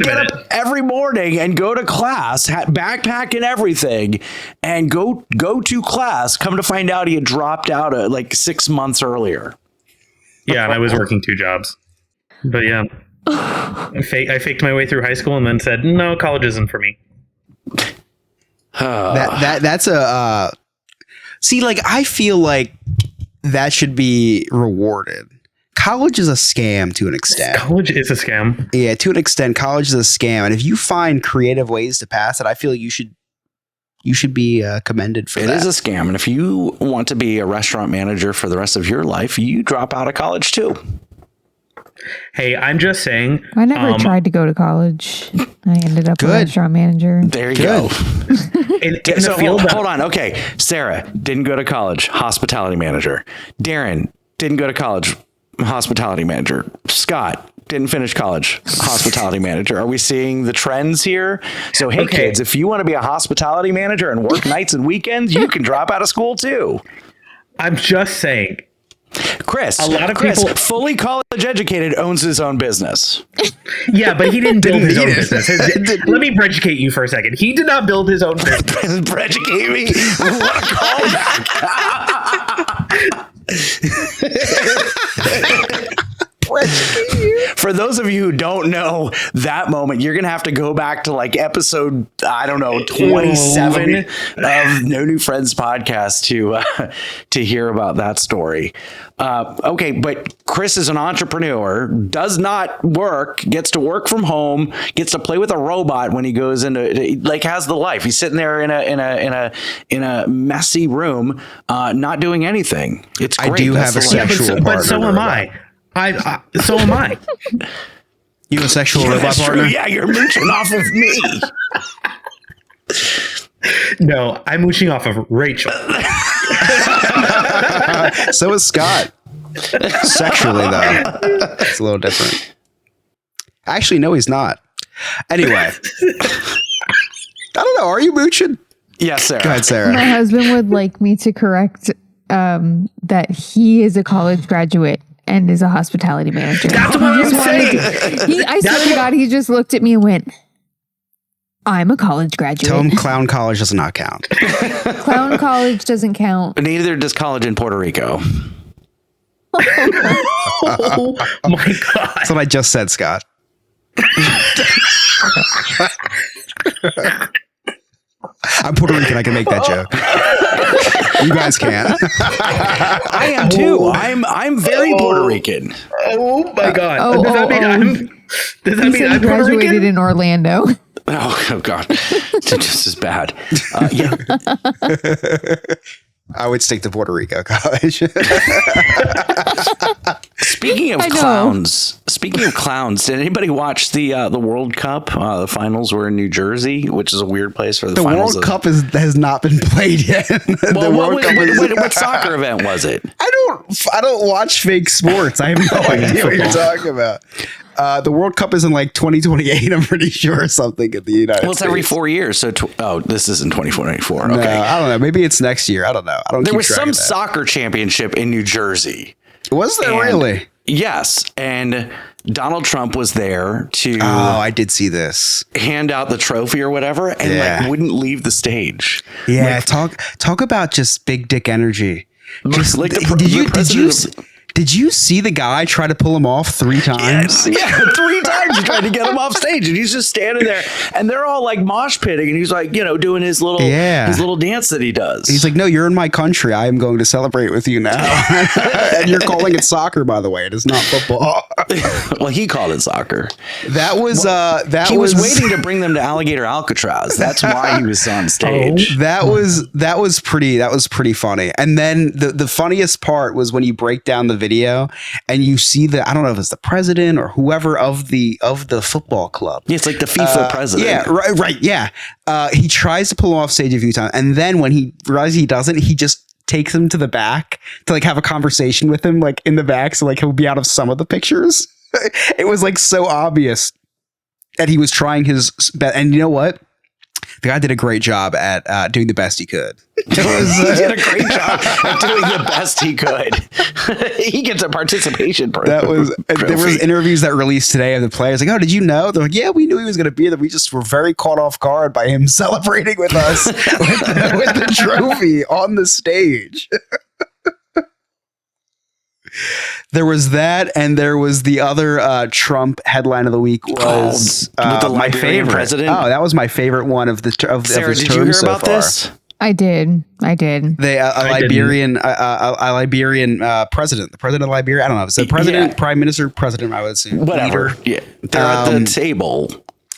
get up every morning and go to class, backpack and everything, and go to class. Come to find out, he had dropped out like 6 months earlier. Yeah, and I was working 2 jobs. But yeah, I faked my way through high school and then said, no, college isn't for me. That's a see, like, I feel like that should be rewarded. College is a scam to an extent. College is a scam. Yeah, to an extent, college is a scam. And if you find creative ways to pass it, I feel you should be commended for that. It is a scam. And if you want to be a restaurant manager for the rest of your life, you drop out of college too. Hey, I'm just saying. I never tried to go to college. I ended up a restaurant manager. There you go. Hold on. Okay. Sarah didn't go to college. Hospitality manager. Darren didn't go to college. Hospitality manager. Scott didn't finish college. Hospitality manager. Are we seeing the trends here? So, hey, kids, if you want to be a hospitality manager and work nights and weekends, you can drop out of school too. I'm just saying. Chris, a lot of people fully college educated owns his own business. Yeah, but he didn't build his own business. Let me bridge-educate you for a second. He did not build his own business. Bridge-educate me? What a callback. For those of you who don't know that moment, you're going to have to go back to like episode, 27 of No New Friends podcast to hear about that story. Okay, but Chris is an entrepreneur, does not work, gets to work from home, gets to play with a robot when he goes into, like, has the life. He's sitting there in a messy room, not doing anything. It's great. I do have a sexual partner. But so am I. So am I. You a sexual robot partner? Yeah, you're mooching off of me. No, I'm mooching off of Rachel. So is Scott. Sexually, though. It's a little different. Actually, no, he's not. Anyway. I don't know. Are you mooching? Yes, Sarah. Go ahead, Sarah. My husband would like me to correct that he is a college graduate and is a hospitality manager. That's what I'm saying. I swear to God, he just looked at me and went, I'm a college graduate. Tell him clown college does not count. Clown college doesn't count. Neither does college in Puerto Rico. Oh my God. That's what I just said, Scott. I'm Puerto Rican. I can make that joke. You guys can't. I am too. I'm very Puerto Rican. Oh my God. Does that mean I'm Puerto graduated Rican? in Orlando. Oh God. It's just as bad. Yeah. I would stick to Puerto Rico college. Speaking of clowns, did anybody watch the World Cup? The finals were in New Jersey, which is a weird place for the finals. World Cup has not been played yet. What soccer event was it? I don't watch fake sports. I have no idea what you're talking about. The World Cup is in like 2028, I'm pretty sure, or something in the United States. Well, it's every 4 years. So, this isn't 2024. Okay. No, I don't know. Maybe it's next year. I don't know. There was some soccer championship in New Jersey. Was there really? Yes. And Donald Trump was there to. Oh, I did see this. Hand out the trophy or whatever, and wouldn't leave the stage. Yeah. Talk about just big dick energy. Just, like Did you see the guy try to pull him off 3 times? Yeah, 3 times he tried to get him off stage, and he's just standing there, and they're all like mosh pitting, and he's like, doing his little dance that he does. He's like, no, you're in my country. I am going to celebrate with you now. And you're calling it soccer, by the way. It is not football. Well, he called it soccer. That was He was waiting to bring them to Alligator Alcatraz. That's why he was on stage. That was pretty funny. And then the funniest part was when you break down the video and you see I don't know if it's the president or whoever of the football club. Yeah, it's like the FIFA president. Yeah, right. Yeah. He tries to pull him off stage a few times, and then when he realizes he doesn't, he just takes him to the back to like have a conversation with him, like in the back, so like he'll be out of some of the pictures. It was like so obvious that he was trying his best, and you know what? The guy did a great job at doing the best he could. He did a great job at doing the best he could. He gets a participation trophy. There was interviews that released today of the players like, oh, did you know? They're like, yeah, we knew he was going to be there. We just were very caught off guard by him celebrating with us with the trophy on the stage. There was that, and there was the other Trump headline of the week was my favorite president. Oh, that was my favorite one of Sarah, his did term you hear so about far. this? I did. A Liberian president, the president of Liberia. I don't know. It's the president, prime minister, president. I would assume. Whatever. Leader. Yeah, they're at the table.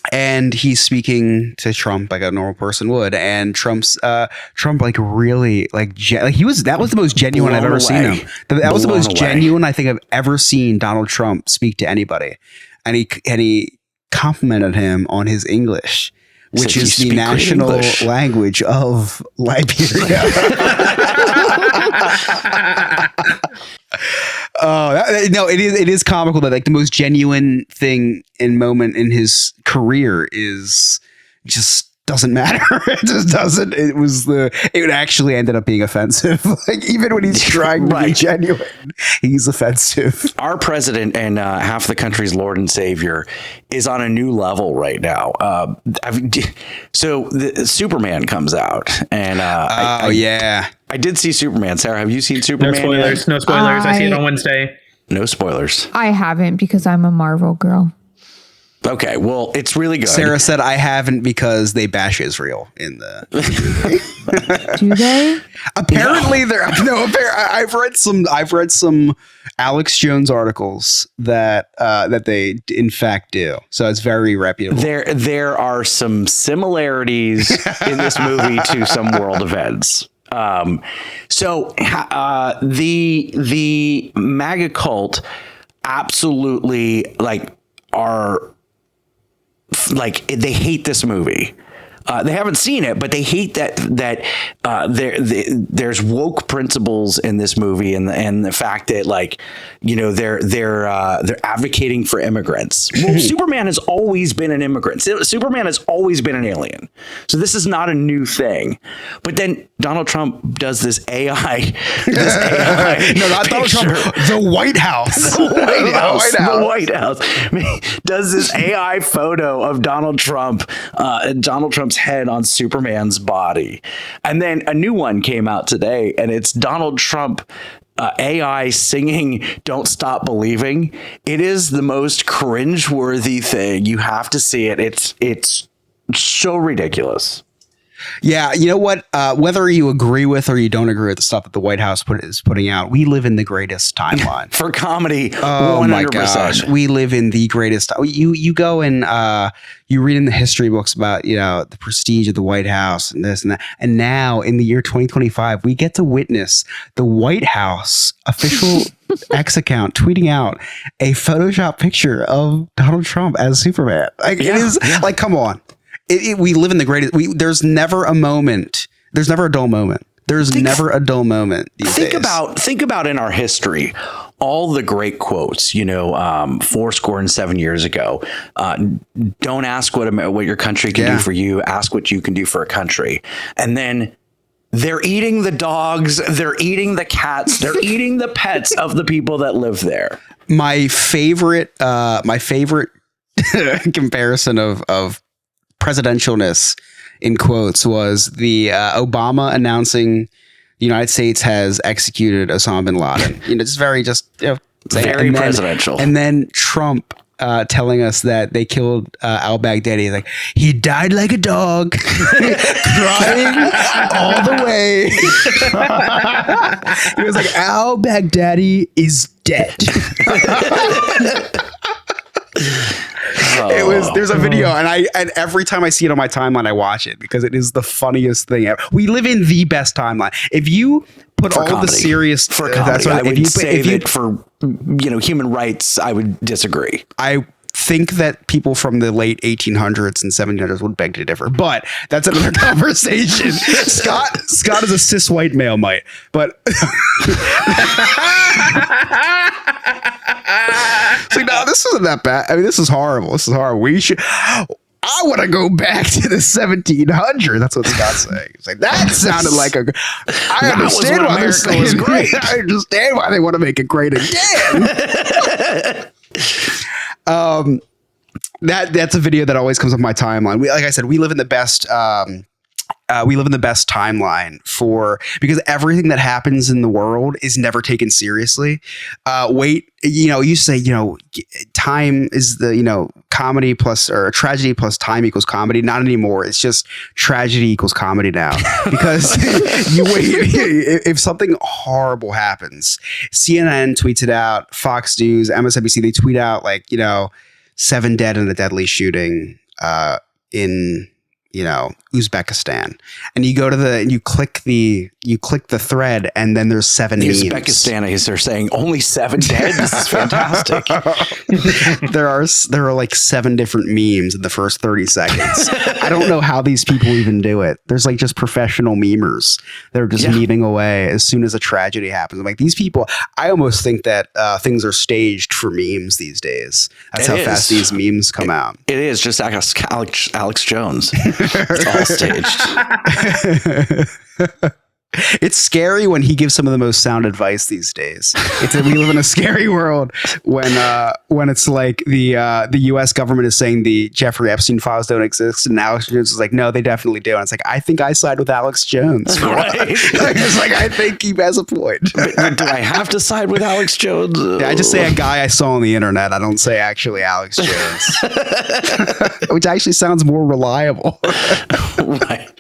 And he's speaking to Trump like a normal person would, and Trump like really like that was the most genuine I've ever seen him. That was the most genuine I think I've ever seen Donald Trump speak to anybody, and he complimented him on his English, which is the national language of Liberia. It is comical that like the most genuine thing and moment in his career is just doesn't matter. It just doesn't. It actually ended up being offensive. Like even when he's trying to be genuine, he's offensive. Our president and half the country's Lord and Savior is on a new level right now. So the Superman comes out, and I did see Superman. Sarah, have you seen Superman? No spoilers. I see it on Wednesday. No spoilers. I haven't because I'm a Marvel girl. Okay, well, it's really good. Sarah said I haven't because they bash Israel in the movie. Do they? Apparently, I've read some Alex Jones articles that they in fact do. So it's very reputable. There are some similarities in this movie to some world events. So the MAGA cult absolutely they hate this movie. They haven't seen it, but they hate that there's woke principles in this movie, and the fact that they're advocating for immigrants. Well, Superman has always been an immigrant. Superman has always been an alien. So this is not a new thing. But then Donald Trump does this AI. No, not Donald Trump. The White House. The White House does this AI photo of Donald Trump. Donald Trump's head on Superman's body, and then a new one came out today, and it's Donald Trump AI singing "Don't Stop Believing." It is the most cringeworthy thing. You have to see it. It's so ridiculous. Yeah, you know what? Whether you agree with or you don't agree with the stuff that the White House is putting out, we live in the greatest timeline for comedy. Oh 100%. My gosh, we live in the greatest. You go and you read in the history books about the prestige of the White House and this and that, and now in the year 2025, we get to witness the White House official X account tweeting out a Photoshop picture of Donald Trump as Superman. Like it is like, come on. We live in the greatest. There's never a moment. There's never a dull moment. There's never a dull moment. Think about in our history, all the great quotes. 7 years ago. Don't ask what your country can do for you. Ask what you can do for a country. And then they're eating the dogs. They're eating the cats. They're eating the pets of the people that live there. My favorite comparison of presidentialness in quotes was the Obama announcing the United States has executed Osama bin Laden. Just very Very presidential. And then Trump telling us that they killed al-Baghdadi. He's like, he died like a dog, crying all the way. He was like, al-Baghdadi is dead. There's a video, and every time I see it on my timeline, I watch it because it is the funniest thing ever. We live in the best timeline. If you put all comedy. the serious For comedy, I would say that for human rights, I would disagree. I think that people from the late 1800s and 1700s would beg to differ, but that's another conversation. Scott is a cis white male, might, but so no, this isn't that bad. I mean, this is horrible. This is horrible. I want to go back to the 1700s. That's what Scott's saying. It's like, that sounded like I understand why America was great. I understand why they want to make it great again. That's a video that always comes up my timeline. Like I said, we live in the best timeline because everything that happens in the world is never taken seriously. You say, time is the, comedy plus or tragedy plus time equals comedy. Not anymore. It's just tragedy equals comedy now because if something horrible happens, CNN tweets it out, Fox News, MSNBC, they tweet out 7 dead in a deadly shooting, in Uzbekistan, and you go to you click the thread, and then there's 7 memes. Uzbekistan, they're saying only 7 dead. This is fantastic. there are 7 different memes in the first 30 seconds. I don't know how these people even do it. There's just professional memers that are just memeing away as soon as a tragedy happens. I'm like, these people, I almost think that things are staged for memes these days. That's how fast these memes come out. It is just Alex Jones. It's all staged. It's scary when he gives some of the most sound advice these days. We live in a scary world when it's like the U.S. government is saying the Jeffrey Epstein files don't exist, and Alex Jones is like, no, they definitely do. And it's like, I think I side with Alex Jones. Right. It's like, I think he has a point. Do I have to side with Alex Jones? Yeah, I just say a guy I saw on the internet. I don't say actually Alex Jones, which actually sounds more reliable. Right.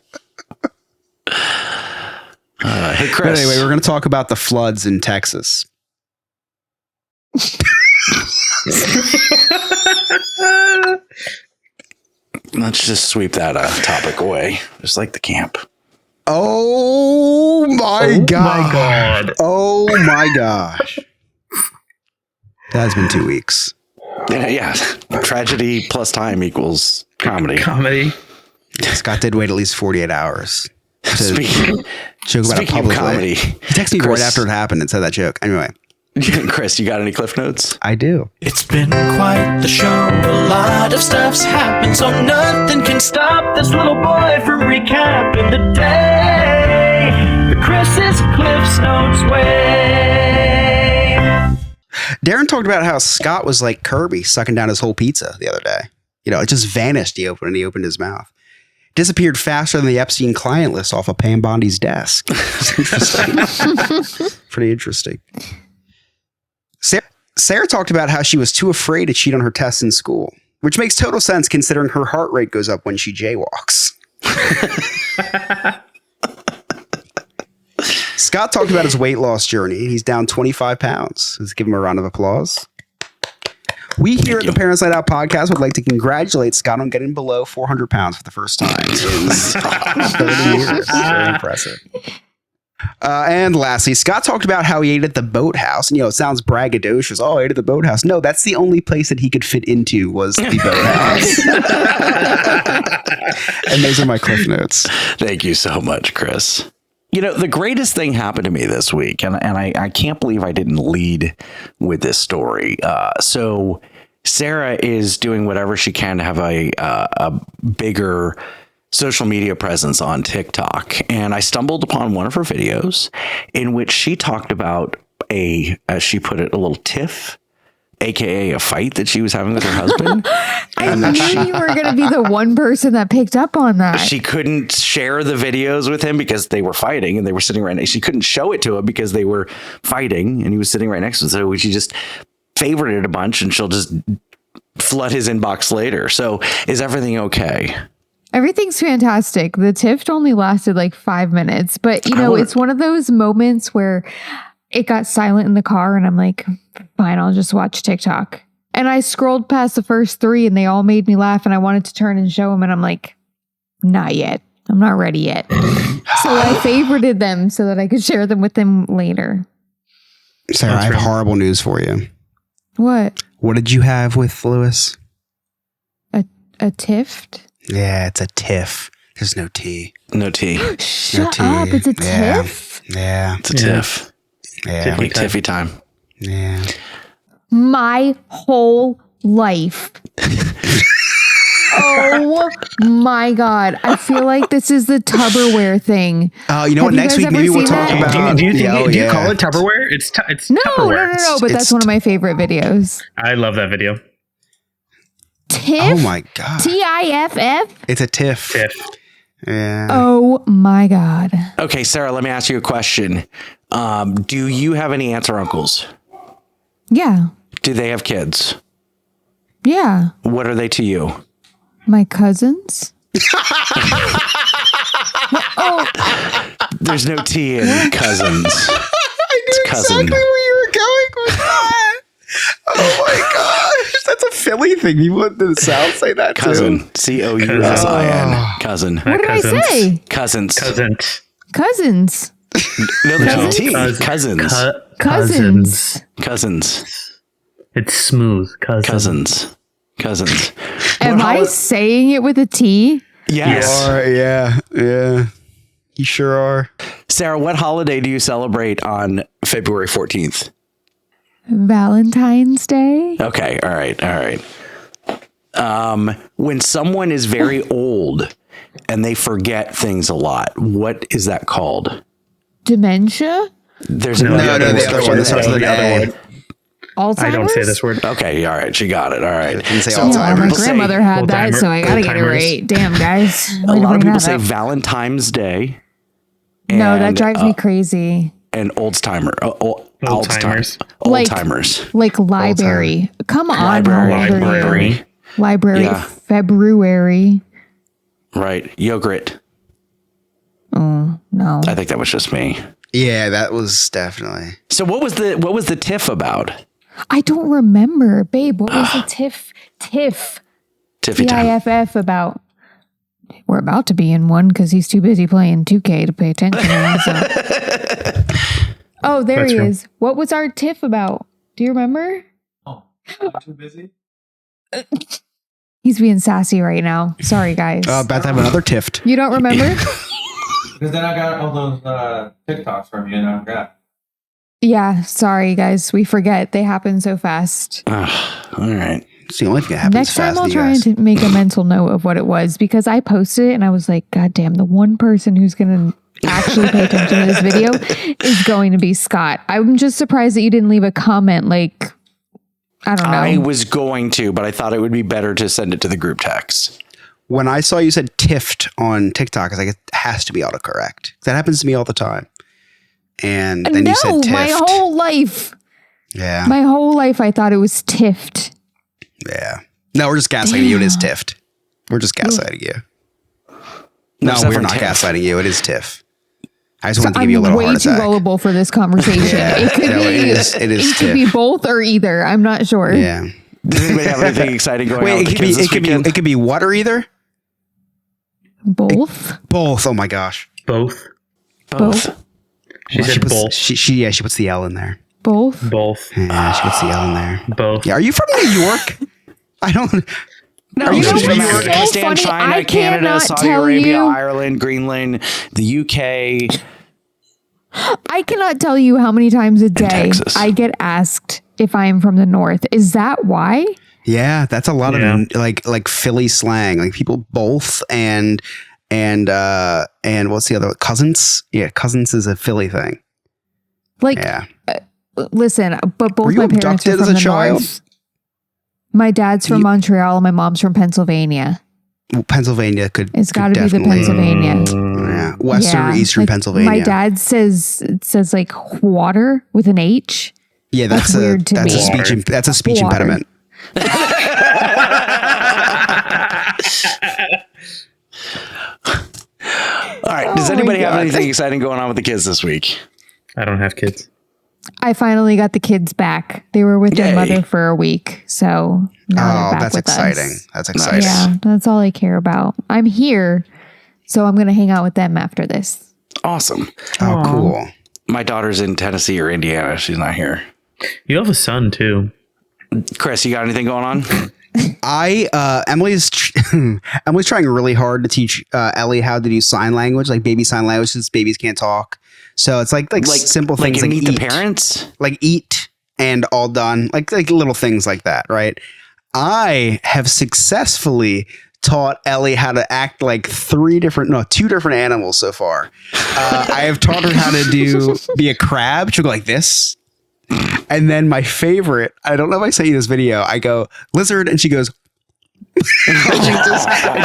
Hey, Chris. But anyway, we're going to talk about the floods in Texas. Let's just sweep that topic away, just like the camp. Oh my God. Oh my gosh. That has been 2 weeks. Yeah. Tragedy plus time equals comedy. Scott did wait at least 48 hours. Speaking joke about a public comedy, he texted me right after it happened and said that joke. Anyway, Chris, you got any cliff notes? I do. It's been quite the show. A lot of stuff's happened, so nothing can stop this little boy from recapping the day the Chris's Cliff's Notes way. Darren talked about how Scott was like Kirby sucking down his whole pizza the other day. It just vanished. He opened his mouth. Disappeared faster than the Epstein client list off of Pam Bondi's desk. Interesting. Pretty interesting. Sarah talked about how she was too afraid to cheat on her tests in school, which makes total sense considering her heart rate goes up when she jaywalks. Scott talked about his weight loss journey. He's down 25 pounds. Let's give him a round of applause. We here at the Parents Night Out podcast would like to congratulate Scott on getting below 400 pounds for the first time in 30 years. Very impressive. And lastly, Scott talked about how he ate at the boathouse. And, it sounds braggadocious. Oh, I ate at the boathouse. No, that's the only place that he could fit into was the boathouse. And those are my cliff notes. Thank you so much, Chris. The greatest thing happened to me this week, and I can't believe I didn't lead with this story. So Sarah is doing whatever she can to have a bigger social media presence on TikTok. And I stumbled upon one of her videos in which she talked about as she put it, a little tiff, AKA a fight that she was having with her husband. I knew you were going to be the one person that picked up on that. She couldn't share the videos with him because they were fighting and they were sitting right next. She couldn't show it to him because they were fighting and he was sitting right next to her. So she just favorited it a bunch and she'll just flood his inbox later. So is everything okay? Everything's fantastic. The tiff only lasted like 5 minutes, but it's one of those moments where it got silent in the car and I'm like, fine, I'll just watch TikTok. And I scrolled past the first 3 and they all made me laugh and I wanted to turn and show them and I'm like, not yet. I'm not ready yet. So I favorited them so that I could share them with them later. Sarah, I have horrible news for you. What? What did you have with Lewis? A tiff? Yeah, it's a tiff. There's no T. No T. Shut up. It's a tiff? Yeah. It's a tiff. Yeah. Like tiffy time. Yeah. My whole life. Oh my God. I feel like this is the Tupperware thing. Oh, you know what? Have you Next guys week, ever maybe we'll seen talk that? about. Do you yeah. call it Tupperware? It's No, Tupperware. no, but that's one of my favorite videos. I love that video. Tiff? Oh my God. TIFF? It's a tiff. Tiff. Yeah. Oh my God. Okay, Sarah, let me ask you a question. Do you have any aunts or uncles? Yeah. Do they have kids? Yeah. What are they to you? My cousins? There's no T in cousins. I knew cousin. exactly where you were going with that. Oh my gosh. That's a Philly thing. People in the South say that Cousin. too. COUSIN. Cousin. What did I say? Cousins. Cousins. Cousins. No, there's no T. Cousins. Cousins. Cousins. Cousins. It's smooth. Cousins. Am I saying it with a T? Yes. Yeah. You sure are. Sarah, what holiday do you celebrate on February 14th? Valentine's Day? Okay. All right. When someone is very old and they forget things a lot, what is that called? Dementia? There's No, another the other one that starts with an A. Alzheimer's? I don't say this word. Okay. All right. She got it. All right. Didn't say So- Yeah, Alzheimer's. my People say- grandmother had that, so I gotta get it Alzheimer's. right. Damn, guys. A lot of people say Valentine's Day. No, that and, drives me crazy. And Oldtimer. Old-timers. Like- Oldtimers. Like library. Come on, Library. how old are you? Library. Library. Yeah. February. Right. Yogurt. No. I think that was just me. Yeah, that was definitely. So what was the tiff about? I don't remember. Babe, what was the tiff? Tiffy time. TIFF about? We're about to be in one because he's too busy playing 2K to pay attention. Oh, there That's he true. is. What was our tiff about? Do you remember? Too busy? He's being sassy right now. Sorry, guys. About to have another tift. You don't remember? Because then I got all those TikToks from you and I forgot. Yeah, sorry, guys. We forget. They happen so fast. All right. It's the only thing that happens Next fast time I'll to you try guys. to make a mental note of what it was because I posted it and I was like, God damn, the one person who's going to actually pay attention to this video is going to be Scott. I'm just surprised that you didn't leave a comment like, I don't know. I was going to, but I thought it would be better to send it to the group text. When I saw you said tiffed on TikTok, I was like, it has to be autocorrect. That happens to me all the time. And then you said tiffed. my whole life. Yeah. My whole life I thought it was tiffed. Yeah. No, we're just gaslighting you. It is tiffed. We're just gaslighting you. No, it's not we're for not tiff. gaslighting you. It is tiff. I just So wanted to I'm give you a little way heart too attack. gullible for this conversation. It could No, be, it is it could tiff. be both or either. I'm not sure. Yeah. Does anybody have anything exciting going on Wait, with the kids this weekend? it could be what or either? Both? Both. Oh my gosh. Both. Both. She said puts, both. She puts the L in there. Both? Both. Yeah, she puts the L in there. Both. Yeah, are you from New York? I don't. No, Are you she's from from New York? Afghanistan, So funny, China, I Canada, cannot Saudi tell Arabia, you. Ireland, Greenland, the UK. I cannot tell you how many times a day Texas. I get asked if I am from the North. Is that why? Yeah, that's a lot Yeah. of like Philly slang. Like people both and what's the other cousins? Yeah, cousins is a Philly thing. Like, Yeah. listen, but Were both you my parents abducted are as from a the child? North. My dad's from Montreal and my mom's from Pennsylvania. Well, Pennsylvania could. It's got to be the definitely- Pennsylvania. Yeah, Western or Eastern like, Pennsylvania. My dad says like water with an H. Yeah, that's weird to me. That's a speech Water. impediment. All right. Does anybody have anything exciting going on with the kids this week? I don't have kids. I finally got the kids back. They were with their Yay. mother for a week, so now they're back That's with exciting. us. That's exciting. Yeah, that's all I care about. I'm here, so I'm gonna hang out with them after this. Awesome. Oh, cool. My daughter's in Tennessee or Indiana. She's not here. You have a son too. Chris, you got anything going on? Emily's trying really hard to teach Ellie how to do sign language, like baby sign language, since babies can't talk. So it's like simple things like meet eat, the parents, like eat and all done, like little things like that, right? I have successfully taught Ellie how to act like two different animals so far. I have taught her how to be a crab. She'll go like this. And then my favorite, I don't know if I sent you this video, I go lizard and she goes and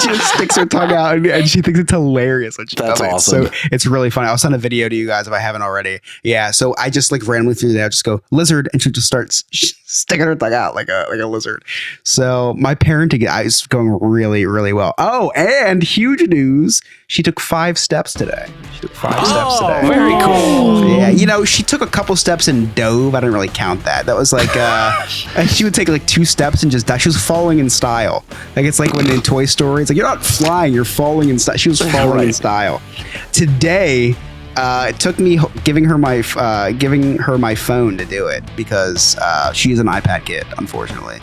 she just sticks her tongue out and she thinks it's hilarious when she That's does it. awesome. So it's really funny. I'll send a video to you guys if I haven't already. Yeah, so I just like randomly through there, I just go lizard and she just starts sticking her tongue out like a lizard. So my parenting is going really, really well. Oh, and huge news. She took 5 steps today. Very cool. Yeah, she took a couple steps and dove. I didn't really count that. That was like, she would take like 2 steps and just die. She was falling in style. Like it's like when in Toy Story, it's like, you're not flying, you're falling in style. She was falling in style. Today, it took me giving her my phone to do it because she's an iPad kid, unfortunately.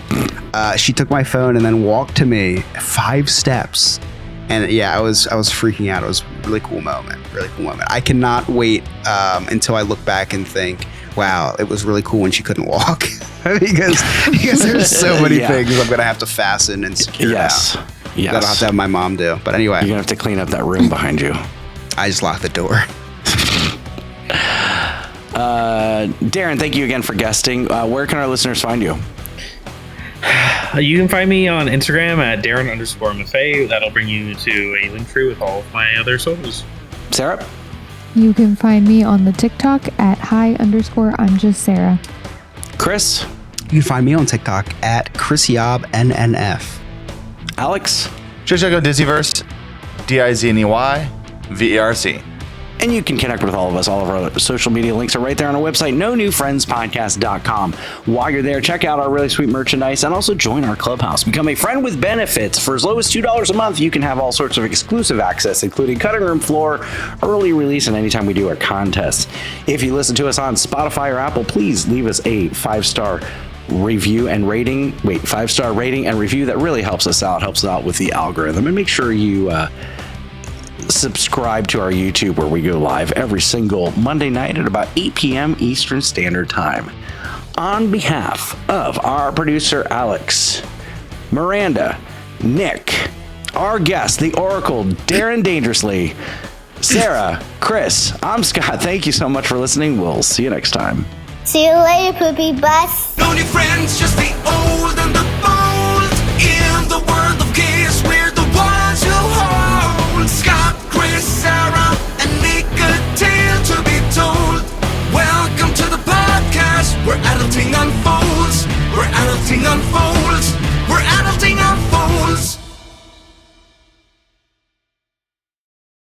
She took my phone and then walked to me 5 steps. And yeah, I was freaking out. It was a really cool moment. I cannot wait until I look back and think, wow, it was really cool when she couldn't walk. because there's so many things I'm going to have to fasten and secure now. Yes. That I'll have to have my mom do. But anyway. You're going to have to clean up that room behind you. I just locked the door. Darren, thank you again for guesting. Where can our listeners find you? You can find me on Instagram at Darren_Maffei. That'll bring you to a link tree with all of my other socials. Sarah? You can find me on the TikTok at hi_I'm just Sarah. Chris? You can find me on TikTok at ChrisYobNNF. Alex? Just check out Disneyverse, DIZNEYVERC. And you can connect with all of us. All of our social media links are right there on our website, nonewfriendspodcast.com. While you're there, check out our really sweet merchandise and also join our clubhouse. Become a friend with benefits. For as low as $2 a month, you can have all sorts of exclusive access, including cutting room floor, early release, and anytime we do our contests. If you listen to us on Spotify or Apple, please leave us a 5-star review and rating. 5-star rating and review. That really helps us out with the algorithm. And make sure you subscribe to our YouTube, where we go live every single Monday night at about 8 p.m. Eastern Standard Time. On behalf of our producer Alex, Miranda, Nick, our guest, the Oracle, Darren Dangerously, Sarah, Chris, I'm Scott. Thank you so much for listening. We'll see you next time. See you later, poopy butts. No new friends, just the old and the bold in the world of kids.